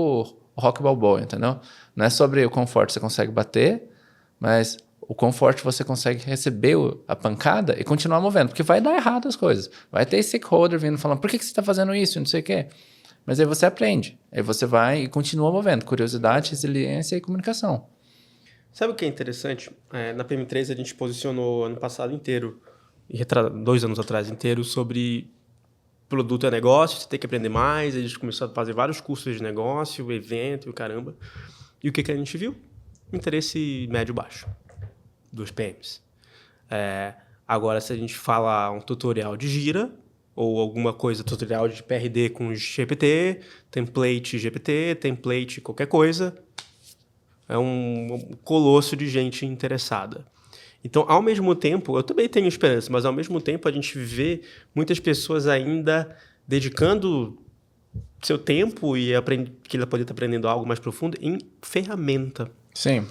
o rock balboa, entendeu? Não é sobre o conforto que você consegue bater, mas o conforto você consegue receber a pancada e continuar movendo, porque vai dar errado as coisas. Vai ter stakeholder vindo falando, por que você está fazendo isso? Não sei o quê. Mas aí você aprende. Aí você vai e continua movendo. Curiosidade, resiliência e comunicação. Sabe o que é interessante? Na PM3 a gente posicionou ano passado inteiro, e 2 anos atrás inteiro, sobre produto é negócio, você tem que aprender mais. A gente começou a fazer vários cursos de negócio, evento e o caramba. E o que a gente viu? Interesse médio-baixo dos PMs. Agora, se a gente fala um tutorial de Gira, ou alguma coisa, tutorial de PRD com GPT, template GPT, template qualquer coisa, é um colosso de gente interessada. Então, ao mesmo tempo, eu também tenho esperança, mas ao mesmo tempo a gente vê muitas pessoas ainda dedicando seu tempo e que ele poderia estar aprendendo algo mais profundo em ferramenta. Sim.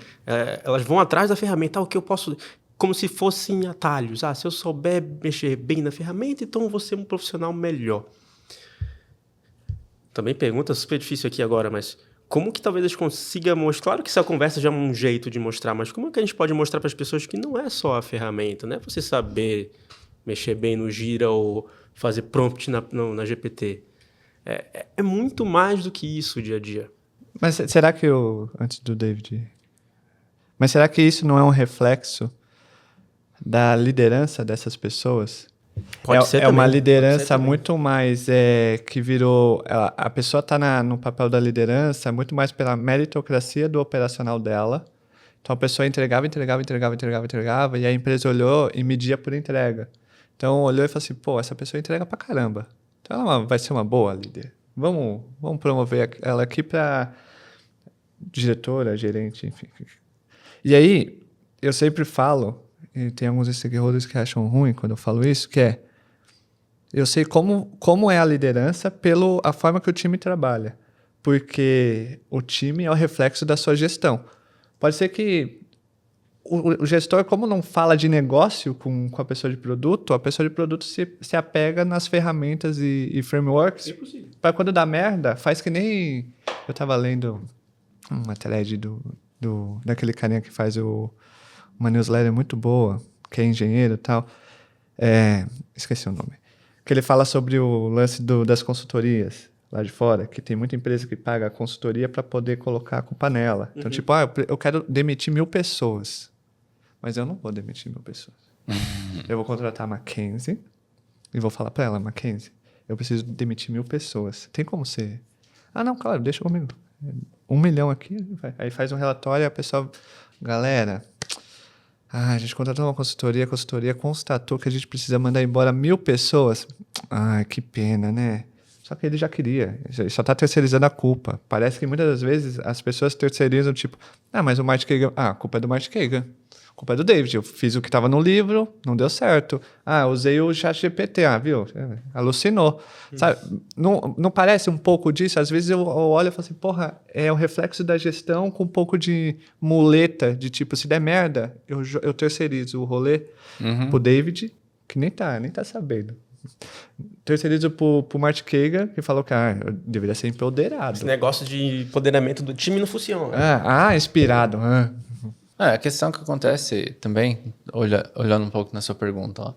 Elas vão atrás da ferramenta, o que eu posso... Como se fossem atalhos. Se eu souber mexer bem na ferramenta, então eu vou ser um profissional melhor. Também pergunta super difícil aqui agora, mas como que talvez a gente consiga mostrar... Claro que essa conversa já é um jeito de mostrar, mas como é que a gente pode mostrar para as pessoas que não é só a ferramenta, não é você saber mexer bem no Gira ou fazer prompt na GPT. É muito mais do que isso o dia a dia. Mas será que antes do David... Mas será que isso não é um reflexo da liderança dessas pessoas? Pode ser também. também. Uma liderança muito mais que virou... A pessoa está no papel da liderança muito mais pela meritocracia do operacional dela. Então, a pessoa entregava, e a empresa olhou e media por entrega. Então, olhou e falou assim, pô, essa pessoa entrega pra caramba. Então, ela vai ser uma boa líder. Vamos promover ela aqui para diretora, gerente, enfim. E aí, eu sempre falo, e tem alguns stakeholders que acham ruim quando eu falo isso, que eu sei como é a liderança pela forma que o time trabalha. Porque o time é o reflexo da sua gestão. Pode ser que o gestor, como não fala de negócio com a pessoa de produto, a pessoa de produto se apega nas ferramentas e frameworks. Para quando dá merda, faz que nem... Eu estava lendo uma thread daquele carinha que faz uma newsletter muito boa, que é engenheiro e tal. Esqueci o nome. Que ele fala sobre o lance das consultorias lá de fora, que tem muita empresa que paga a consultoria para poder colocar a culpa nela. Então, tipo, eu quero demitir 1.000 pessoas, mas eu não vou demitir 1.000 pessoas. Eu vou contratar a McKinsey e vou falar para ela, McKinsey, eu preciso demitir 1.000 pessoas. Tem como ser? Não, claro, deixa comigo. 1 milhão aqui, aí faz um relatório e a pessoa... Galera, a gente contratou uma consultoria, a consultoria constatou que a gente precisa mandar embora 1.000 pessoas. Que pena, né? Só que ele já queria, ele só está terceirizando a culpa. Parece que muitas das vezes as pessoas terceirizam, tipo, mas o Martin Kagan... a culpa é do Martin Kagan. culpa é do David. Eu fiz o que estava no livro, não deu certo. Usei o ChatGPT, viu? Alucinou. Sabe? Não parece um pouco disso? Às vezes eu olho e falo assim, porra, é o reflexo da gestão com um pouco de muleta, de tipo, se der merda, eu terceirizo o rolê pro David, que nem tá sabendo. Terceirizo pro Martin Kagan, que falou que eu deveria ser empoderado. Esse negócio de empoderamento do time não funciona. Inspirado. A questão que acontece também, olhando um pouco na sua pergunta, ó,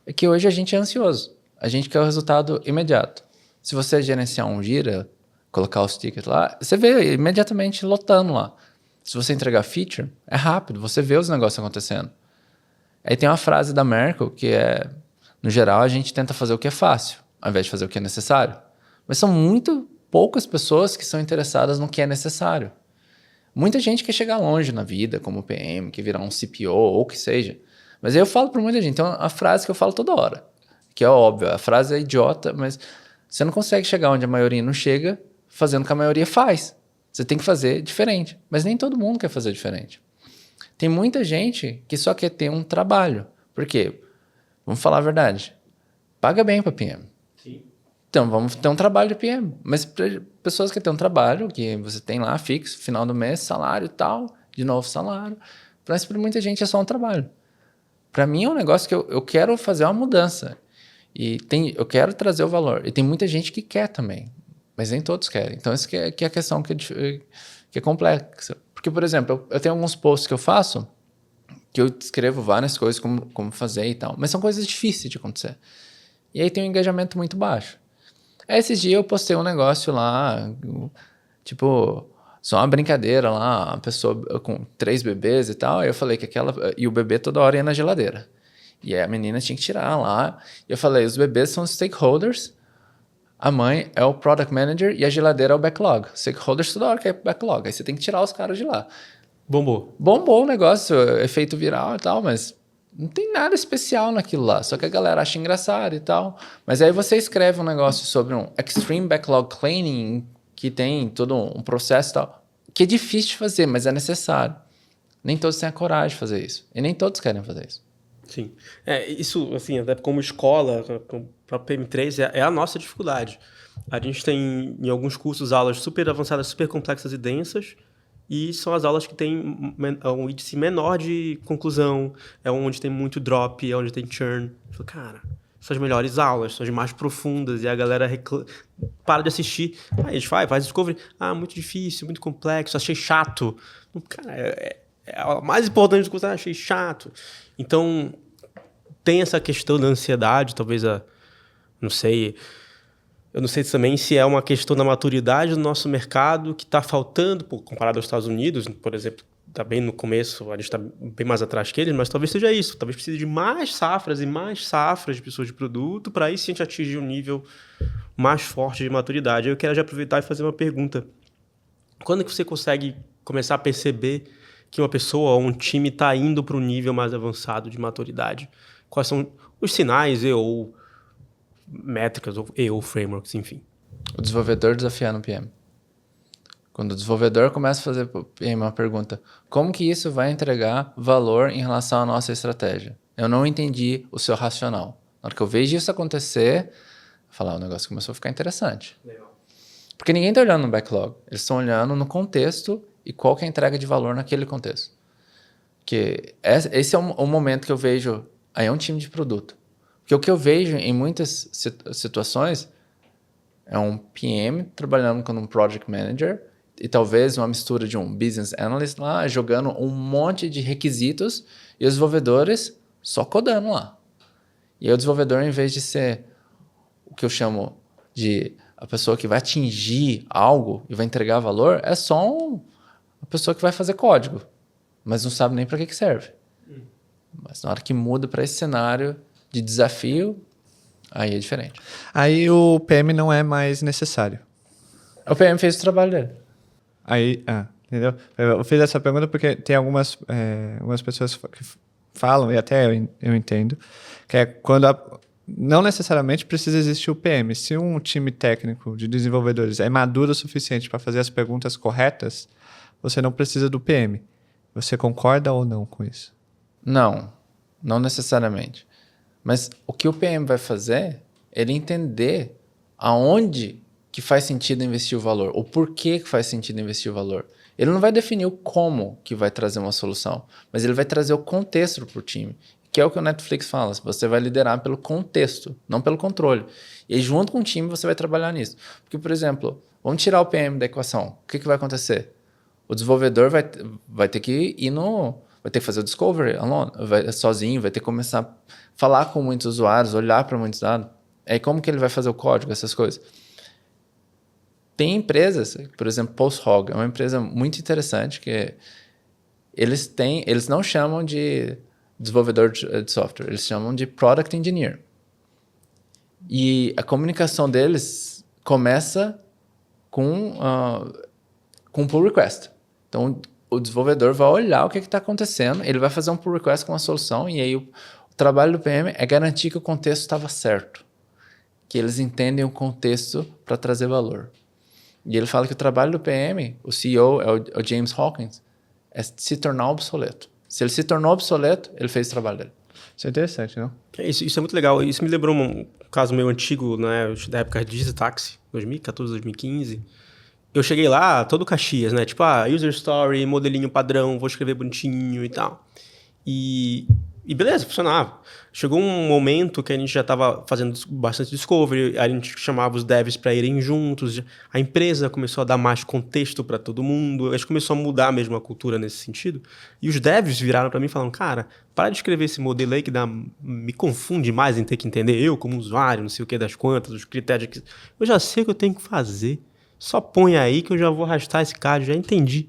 é que hoje a gente é ansioso. A gente quer o resultado imediato. Se você gerenciar um gira, colocar os tickets lá, você vê imediatamente lotando lá. Se você entregar feature, é rápido, você vê os negócios acontecendo. Aí tem uma frase da Merkel que é, no geral, a gente tenta fazer o que é fácil, ao invés de fazer o que é necessário. Mas são muito poucas pessoas que são interessadas no que é necessário. Muita gente quer chegar longe na vida, como PM, quer virar um CPO ou o que seja. Mas aí eu falo para muita gente, tem uma frase que eu falo toda hora, que é óbvia, a frase é idiota, mas você não consegue chegar onde a maioria não chega fazendo o que a maioria faz. Você tem que fazer diferente, mas nem todo mundo quer fazer diferente. Tem muita gente que só quer ter um trabalho. Por quê? Vamos falar a verdade. Paga bem para PM. Sim. Então, vamos ter um trabalho de PM. Mas para pessoas que têm um trabalho, que você tem lá fixo, final do mês, salário e tal, de novo salário. Mas para muita gente é só um trabalho. Para mim é um negócio que eu quero fazer uma mudança. Eu quero trazer o valor. E tem muita gente que quer também. Mas nem todos querem. Então, essa que é a questão que é complexa. Porque, por exemplo, eu tenho alguns posts que eu faço que eu escrevo várias coisas, como fazer e tal. Mas são coisas difíceis de acontecer. E aí tem um engajamento muito baixo. Aí esses dias eu postei um negócio lá, tipo, só uma brincadeira lá, uma pessoa com 3 bebês e tal. Aí eu falei que e o bebê toda hora ia na geladeira. E aí a menina tinha que tirar lá. E eu falei, os bebês são stakeholders, a mãe é o product manager e a geladeira é o backlog. Stakeholders toda hora que é backlog. Aí você tem que tirar os caras de lá. Bombou o negócio, efeito viral e tal, mas não tem nada especial naquilo lá. Só que a galera acha engraçado e tal. Mas aí você escreve um negócio sobre um Extreme Backlog Cleaning, que tem todo um processo e tal, que é difícil de fazer, mas é necessário. Nem todos têm a coragem de fazer isso. E nem todos querem fazer isso. Sim. Isso, assim, até como escola, para o PM3, é a nossa dificuldade. A gente tem, em alguns cursos, aulas super avançadas, super complexas e densas, e são as aulas que têm um índice menor de conclusão, é onde tem muito drop, é onde tem churn. Eu falo, cara, são as melhores aulas, são as mais profundas, e a galera para de assistir. Aí a gente faz discovery, muito difícil, muito complexo, achei chato. Cara, é a mais importante do curso, achei chato. Então, tem essa questão da ansiedade, talvez não sei... Eu não sei também se é uma questão da maturidade do nosso mercado que está faltando, comparado aos Estados Unidos, por exemplo, está bem no começo, a gente está bem mais atrás que eles, mas talvez seja isso. Talvez precise de mais safras e mais safras de pessoas de produto para aí sim a gente atingir um nível mais forte de maturidade. Eu quero já aproveitar e fazer uma pergunta. Quando que você consegue começar a perceber que uma pessoa ou um time está indo para um nível mais avançado de maturidade? Quais são os sinais ou métricas ou frameworks, enfim? O desenvolvedor desafiando o PM. Quando o desenvolvedor começa a fazer para o PM uma pergunta, como que isso vai entregar valor em relação à nossa estratégia? Eu não entendi o seu racional. Na hora que eu vejo isso acontecer, eu falo, o negócio começou a ficar interessante. Legal. Porque ninguém está olhando no backlog. Eles estão olhando no contexto e qual que é a entrega de valor naquele contexto. Porque esse é o momento que eu vejo, aí é um time de produto. Porque o que eu vejo em muitas situações é um PM trabalhando com um Project Manager e talvez uma mistura de um Business Analyst lá, jogando um monte de requisitos e os desenvolvedores só codando lá. E aí o desenvolvedor, em vez de ser o que eu chamo de a pessoa que vai atingir algo e vai entregar valor, é só uma pessoa que vai fazer código, mas não sabe nem para que serve. Mas na hora que muda para esse cenário de desafio, aí é diferente. Aí o PM não é mais necessário. O PM fez o trabalho dele. Aí, entendeu? Eu fiz essa pergunta porque tem algumas pessoas que falam, e até eu entendo, que é quando não necessariamente precisa existir o PM. Se um time técnico de desenvolvedores é maduro o suficiente para fazer as perguntas corretas, você não precisa do PM. Você concorda ou não com isso? Não necessariamente. Mas o que o PM vai fazer é ele entender aonde que faz sentido investir o valor, o porquê que faz sentido investir o valor. Ele não vai definir o como que vai trazer uma solução, mas ele vai trazer o contexto para o time, que é o que o Netflix fala, você vai liderar pelo contexto, não pelo controle. E aí, junto com o time, você vai trabalhar nisso. Porque, por exemplo, vamos tirar o PM da equação. O que vai acontecer? O desenvolvedor vai ter que ir vai ter que fazer o discovery alone, sozinho, vai ter que começar a falar com muitos usuários, olhar para muitos dados. Aí como que ele vai fazer o código, essas coisas? Tem empresas, por exemplo, PostHog, é uma empresa muito interessante que eles não chamam de desenvolvedor de software, eles chamam de Product Engineer. E a comunicação deles começa com pull request. Então, o desenvolvedor vai olhar o que está acontecendo, ele vai fazer um pull request com uma solução, e aí o trabalho do PM é garantir que o contexto estava certo, que eles entendem o contexto para trazer valor. E ele fala que o trabalho do PM, o CEO é o James Hawkins, é se tornar obsoleto. Se ele se tornou obsoleto, ele fez o trabalho dele. Isso é interessante, não? Isso é muito legal. Isso me lembrou um caso meu antigo, né, da época de EasyTaxi, 2014, 2015. Eu cheguei lá, todo Caxias, né? Tipo, user story, modelinho padrão, vou escrever bonitinho e tal. E beleza, funcionava. Chegou um momento que a gente já estava fazendo bastante discovery, a gente chamava os devs para irem juntos, a empresa começou a dar mais contexto para todo mundo, a gente começou a mudar mesmo a cultura nesse sentido. E os devs viraram para mim e falaram, cara, para de escrever esse modelo aí que me confunde mais em ter que entender eu como usuário, não sei o que das quantas, os critérios. Eu já sei o que eu tenho que fazer. Só põe aí que eu já vou arrastar esse card, já entendi.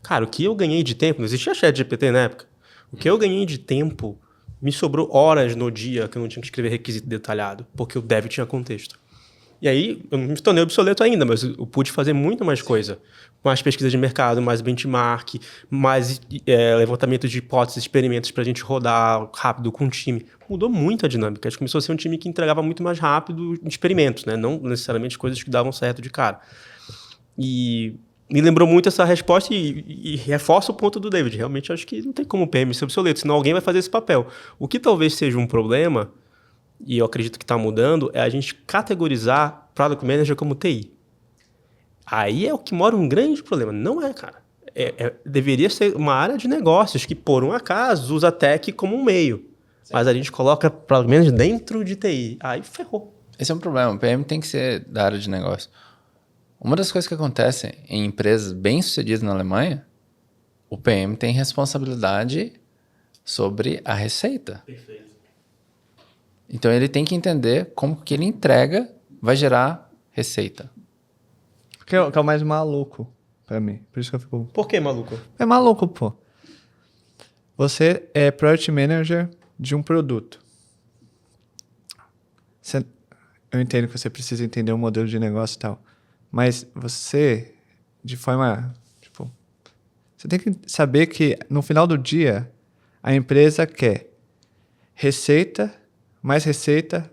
Cara, o que eu ganhei de tempo, não existia ChatGPT na época, o que eu ganhei de tempo, me sobrou horas no dia que eu não tinha que escrever requisito detalhado, porque o dev tinha contexto. E aí, eu não me tornei obsoleto ainda, mas eu pude fazer muito mais coisa. Mais pesquisa de mercado, mais benchmark, mais levantamento de hipóteses, experimentos para a gente rodar rápido com o time. Mudou muito a dinâmica. A gente começou a ser um time que entregava muito mais rápido experimentos, né? Não necessariamente coisas que davam certo de cara. E me lembrou muito essa resposta e reforça o ponto do David. Realmente, eu acho que não tem como o PM ser obsoleto, senão alguém vai fazer esse papel. O que talvez seja um problema, e eu acredito que está mudando, é a gente categorizar Product Manager como TI. Aí é o que mora um grande problema. Não é, cara. Deveria ser uma área de negócios que, por um acaso, usa tech como um meio. Sim. Mas a gente coloca Product Manager dentro de TI. Aí ferrou. Esse é um problema. O PM tem que ser da área de negócio. Uma das coisas que acontece em empresas bem-sucedidas na Alemanha, o PM tem responsabilidade sobre a receita. Perfeito. Então, ele tem que entender como que ele entrega vai gerar receita. Que é o mais maluco pra mim. Por isso que eu fico... Por que maluco? É maluco, pô. Você é Product Manager de um produto. Eu entendo que você precisa entender o modelo de negócio e tal. Mas você, de forma... você tem que saber que, no final do dia, a empresa quer receita,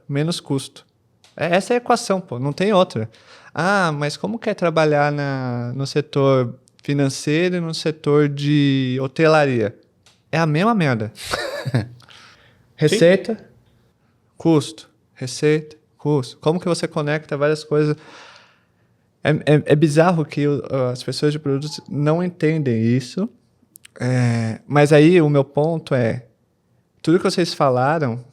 menos custo. Essa é a equação, pô. Não tem outra. Mas como quer trabalhar no setor financeiro e no setor de hotelaria? É a mesma merda. Receita, custo. Receita, custo. Como que você conecta várias coisas? É bizarro que as pessoas de produtos não entendem isso. Mas aí o meu ponto é... tudo que vocês falaram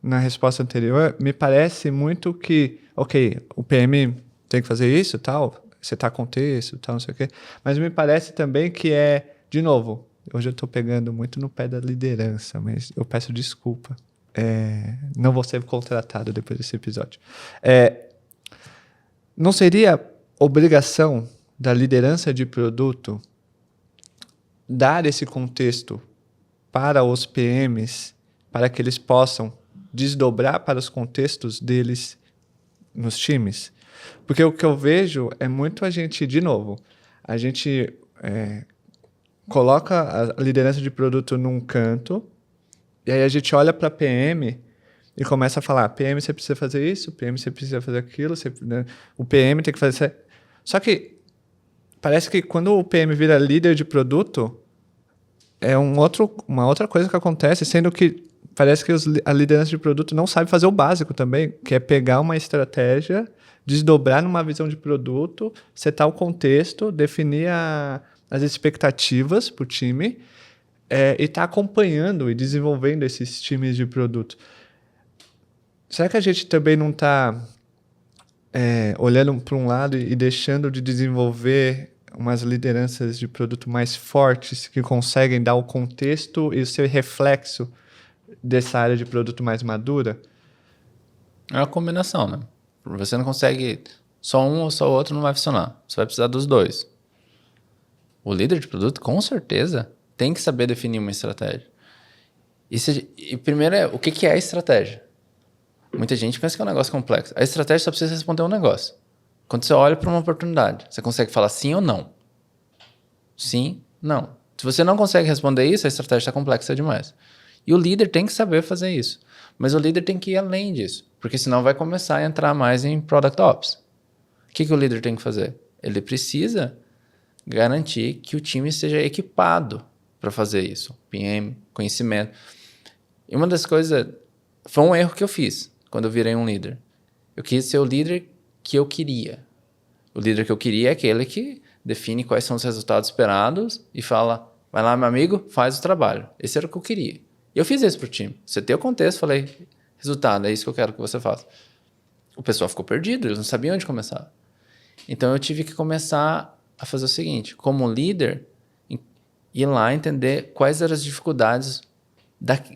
na resposta anterior me parece muito que... ok, o PM tem que fazer isso, tal, setar contexto, tal, não sei o quê. Mas me parece também que de novo, hoje eu estou pegando muito no pé da liderança, mas eu peço desculpa. Não vou ser contratado depois desse episódio. Não seria obrigação da liderança de produto dar esse contexto para os PMs, para que eles possam desdobrar para os contextos deles nos times? Porque o que eu vejo é muito a gente, de novo, a gente coloca a liderança de produto num canto e aí a gente olha para a PM e começa a falar, PM você precisa fazer isso, PM você precisa fazer aquilo, né? O PM tem que fazer... Só que parece que quando o PM vira líder de produto, é uma outra coisa que acontece, sendo que parece que a liderança de produto não sabe fazer o básico também, que é pegar uma estratégia, desdobrar numa visão de produto, setar o contexto, definir as expectativas para o time e estar acompanhando e desenvolvendo esses times de produto. Será que a gente também não está olhando para um lado e deixando de desenvolver umas lideranças de produto mais fortes que conseguem dar o contexto e o seu reflexo dessa área de produto mais madura? É uma combinação, né? Você não consegue só um ou só o outro, não vai funcionar. Você vai precisar dos dois. O líder de produto, com certeza, tem que saber definir uma estratégia. E primeiro, o que é a estratégia? Muita gente pensa que é um negócio complexo. A estratégia só precisa responder um negócio. Quando você olha para uma oportunidade, você consegue falar sim ou não? Sim, não. Se você não consegue responder isso, a estratégia está complexa demais. E o líder tem que saber fazer isso. Mas o líder tem que ir além disso, porque senão vai começar a entrar mais em Product Ops. O que o líder tem que fazer? Ele precisa garantir que o time esteja equipado para fazer isso. PM, conhecimento. E uma das coisas... Foi um erro que eu fiz quando eu virei um líder. Eu quis ser o líder que eu queria. O líder que eu queria é aquele que define quais são os resultados esperados e fala, vai lá, meu amigo, faz o trabalho. Esse era o que eu queria. E eu fiz isso pro time. Você tem o contexto, falei, resultado, é isso que eu quero que você faça. O pessoal ficou perdido, eles não sabiam onde começar. Então eu tive que começar a fazer o seguinte, como líder, ir lá entender quais eram as dificuldades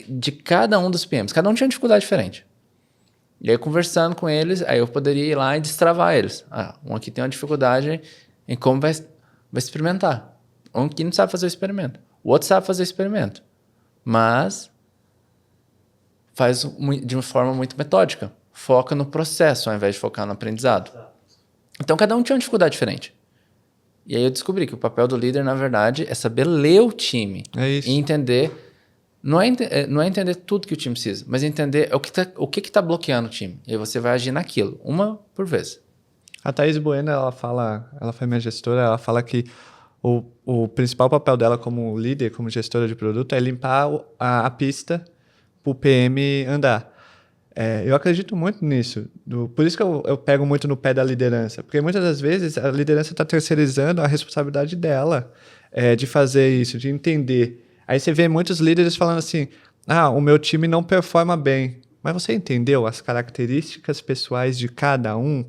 de cada um dos PMs. Cada um tinha uma dificuldade diferente. E aí, conversando com eles, aí eu poderia ir lá e destravar eles. Um aqui tem uma dificuldade em como vai experimentar. Um aqui não sabe fazer o experimento. O outro sabe fazer o experimento. Mas faz de uma forma muito metódica. Foca no processo, ao invés de focar no aprendizado. Então, cada um tinha uma dificuldade diferente. E aí eu descobri que o papel do líder, na verdade, é saber ler o time. É isso. E entender... Não é entender tudo que o time precisa, mas entender o que está bloqueando o time. E aí você vai agir naquilo, uma por vez. A Thaís Bueno, ela foi minha gestora, ela fala que o principal papel dela como líder, como gestora de produto, é limpar a pista para o PM andar. Eu acredito muito nisso. Por isso que eu pego muito no pé da liderança. Porque muitas das vezes a liderança está terceirizando a responsabilidade dela de fazer isso, de entender. Aí você vê muitos líderes falando assim, o meu time não performa bem. Mas você entendeu as características pessoais de cada um?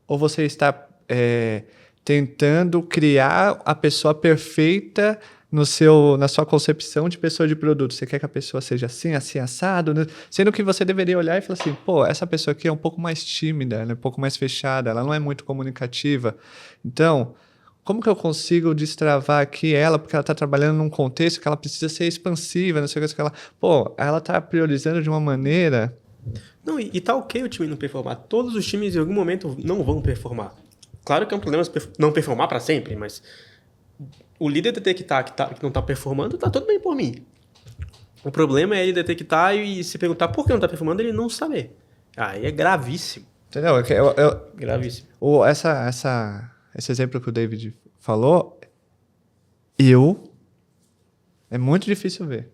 Ou você está tentando criar a pessoa perfeita na sua concepção de pessoa de produto? Você quer que a pessoa seja assim, assim, assado? Né? Sendo que você deveria olhar e falar assim, essa pessoa aqui é um pouco mais tímida, ela é um pouco mais fechada, ela não é muito comunicativa. Então... como que eu consigo destravar aqui ela, porque ela está trabalhando num contexto que ela precisa ser expansiva, não sei o que ela... ela está priorizando de uma maneira... Não, e tá ok o time não performar. Todos os times em algum momento não vão performar. Claro que é um problema não performar para sempre, mas o líder detectar que não está performando, tá tudo bem por mim. O problema é ele detectar e se perguntar por que não está performando, ele não saber. Aí é gravíssimo. Entendeu? Gravíssimo. Esse exemplo que o David falou, é muito difícil ver.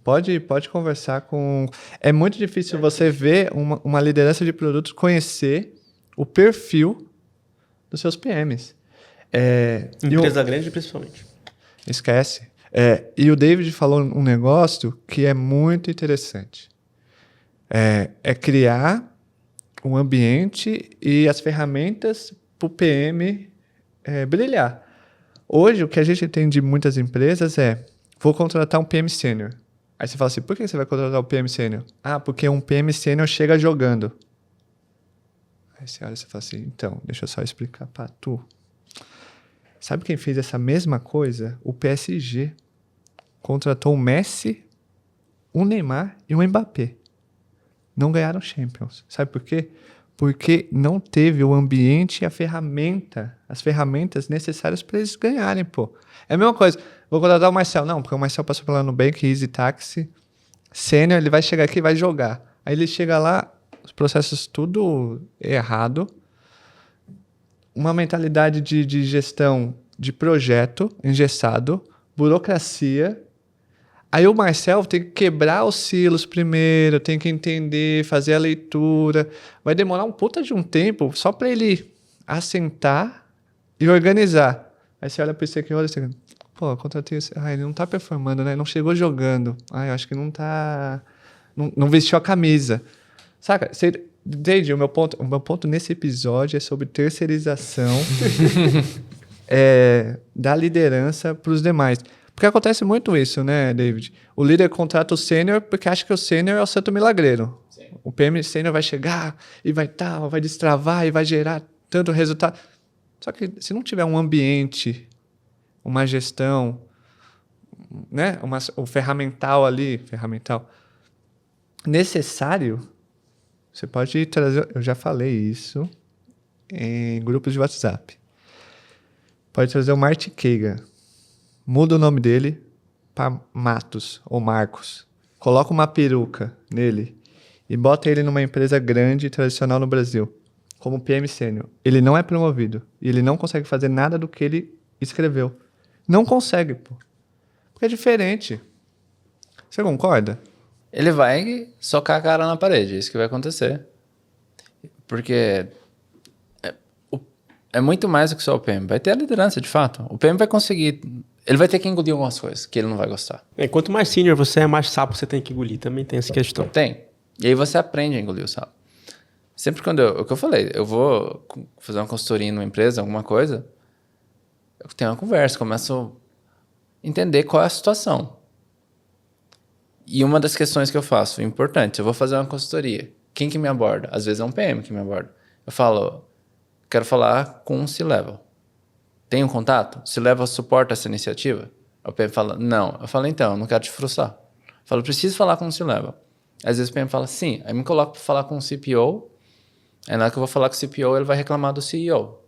Pode conversar com... É muito difícil você ver uma liderança de produtos conhecer o perfil dos seus PMs. Empresa grande, principalmente. Esquece. E o David falou um negócio que é muito interessante. É criar um ambiente e as ferramentas para o PM brilhar. Hoje, o que a gente tem de muitas empresas vou contratar um PM sênior. Aí você fala assim, por que você vai contratar um PM sênior? Porque um PM sênior chega jogando. Aí você olha e fala assim, então, deixa eu só explicar para tu. Sabe quem fez essa mesma coisa? O PSG contratou o Messi, o Neymar e o Mbappé. Não ganharam Champions. Sabe por quê? Porque não teve o ambiente e as ferramentas necessárias para eles ganharem, pô. É a mesma coisa. Vou contratar o Marcel. Não, porque o Marcel passou pela Nubank, Easy Taxi, Sênior, ele vai chegar aqui e vai jogar. Aí ele chega lá, os processos tudo errado, uma mentalidade de gestão de projeto engessado, burocracia, Aí o Marcel tem que quebrar os silos primeiro, tem que entender, fazer a leitura. Vai demorar um puta de um tempo só para ele assentar e organizar. Aí você olha para isso aqui, olha assim, pô, contratei esse... ele não tá performando, né? Não chegou jogando. Eu acho que não tá... Não vestiu a camisa. Saca? Entende? O meu ponto nesse episódio é sobre terceirização da liderança para os demais. Porque acontece muito isso, né, David? O líder contrata o sênior porque acha que o sênior é o santo milagreiro. Sim. O PM sênior vai chegar e vai destravar e vai gerar tanto resultado. Só que se não tiver um ambiente, uma gestão, né, o ferramental necessário, você pode trazer... Eu já falei isso em grupos de WhatsApp. Pode trazer o Marty Kagan. Muda o nome dele para Matos ou Marcos. Coloca uma peruca nele e bota ele numa empresa grande e tradicional no Brasil, como PM sênior. Ele não é promovido e ele não consegue fazer nada do que ele escreveu. Não consegue, pô. Porque é diferente. Você concorda? Ele vai socar a cara na parede, é isso que vai acontecer. Porque é muito mais do que só o PM. Vai ter a liderança, de fato. O PM vai conseguir... Ele vai ter que engolir algumas coisas que ele não vai gostar. Quanto mais senior você é, mais sapo você tem que engolir. Também tem essa questão. Tem. E aí você aprende a engolir o sapo. Sempre quando o que eu falei, eu vou fazer uma consultoria numa empresa, alguma coisa, eu tenho uma conversa, começo a entender qual é a situação. E uma das questões que eu faço, importante, eu vou fazer uma consultoria. Quem que me aborda? Às vezes é um PM que me aborda. Eu falo, quero falar com um C-Level. Tem um contato? C-Level suporta essa iniciativa? O PM fala, não. Eu falo, então, eu não quero te frustrar. Eu falo, preciso falar com o C-Level. Às vezes o PM fala, sim. Aí me coloco para falar com o CPO. Aí na hora que eu vou falar com o CPO, ele vai reclamar do CEO.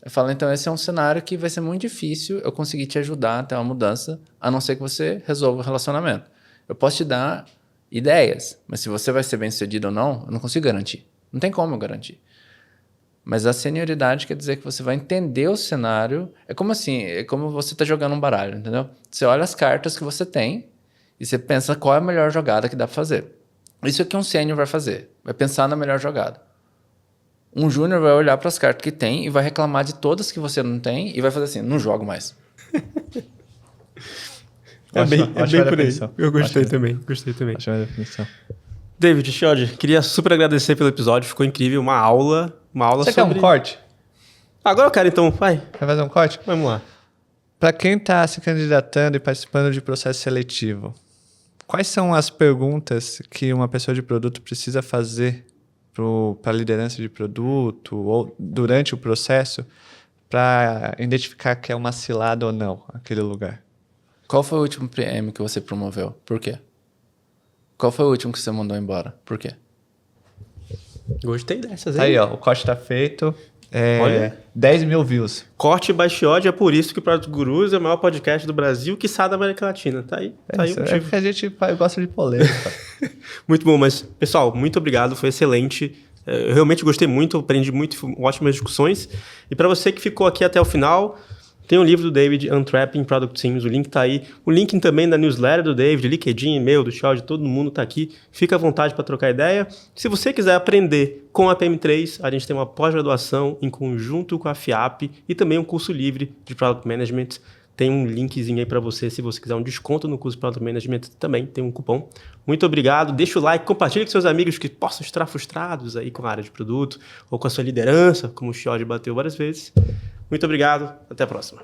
Eu falo, então, esse é um cenário que vai ser muito difícil eu conseguir te ajudar a ter uma mudança, a não ser que você resolva o relacionamento. Eu posso te dar ideias, mas se você vai ser bem sucedido ou não, eu não consigo garantir. Não tem como eu garantir. Mas a senioridade quer dizer que você vai entender o cenário. É como assim, é como você está jogando um baralho, entendeu? Você olha as cartas que você tem e você pensa qual é a melhor jogada que dá para fazer. Isso é o que um sênior vai fazer, vai pensar na melhor jogada. Um júnior vai olhar para as cartas que tem e vai reclamar de todas que você não tem e vai fazer assim, não jogo mais. É bem por aí. Eu gostei também. Acho a definição. David, Chiodi, queria super agradecer pelo episódio, ficou incrível, uma aula Você sobre... quer um corte? Agora eu quero então, vai. Quer fazer um corte? Vamos lá. Para quem está se candidatando e participando de processo seletivo, quais são as perguntas que uma pessoa de produto precisa fazer para a liderança de produto ou durante o processo para identificar que é uma cilada ou não aquele lugar? Qual foi o último PM que você promoveu? Por quê? Qual foi o último que você mandou embora? Por quê? Gostei dessas, hein? Aí, ó, o corte tá feito. Olha. 10 mil views. Corte by Chiodi, é por isso que o Product Gurus é o maior podcast do Brasil, quiçá da América Latina. Tá aí o motivo. É porque a gente gosta de polêmica. Muito bom, mas, pessoal, muito obrigado, foi excelente. Eu realmente gostei muito, aprendi muito, ótimas discussões. E para você que ficou aqui até o final, tem o livro do David, Untrapping Product Teams, o link tá aí. O link também da newsletter do David, LinkedIn, e-mail do Chiodi, todo mundo tá aqui. Fica à vontade para trocar ideia. Se você quiser aprender com a PM3, a gente tem uma pós-graduação em conjunto com a FIAP e também um curso livre de Product Management. Tem um linkzinho aí para você, se você quiser um desconto no curso de Product Management, também tem um cupom. Muito obrigado, deixa o like, compartilhe com seus amigos que possam estar frustrados aí com a área de produto ou com a sua liderança, como o Chiodi bateu várias vezes. Muito obrigado, até a próxima.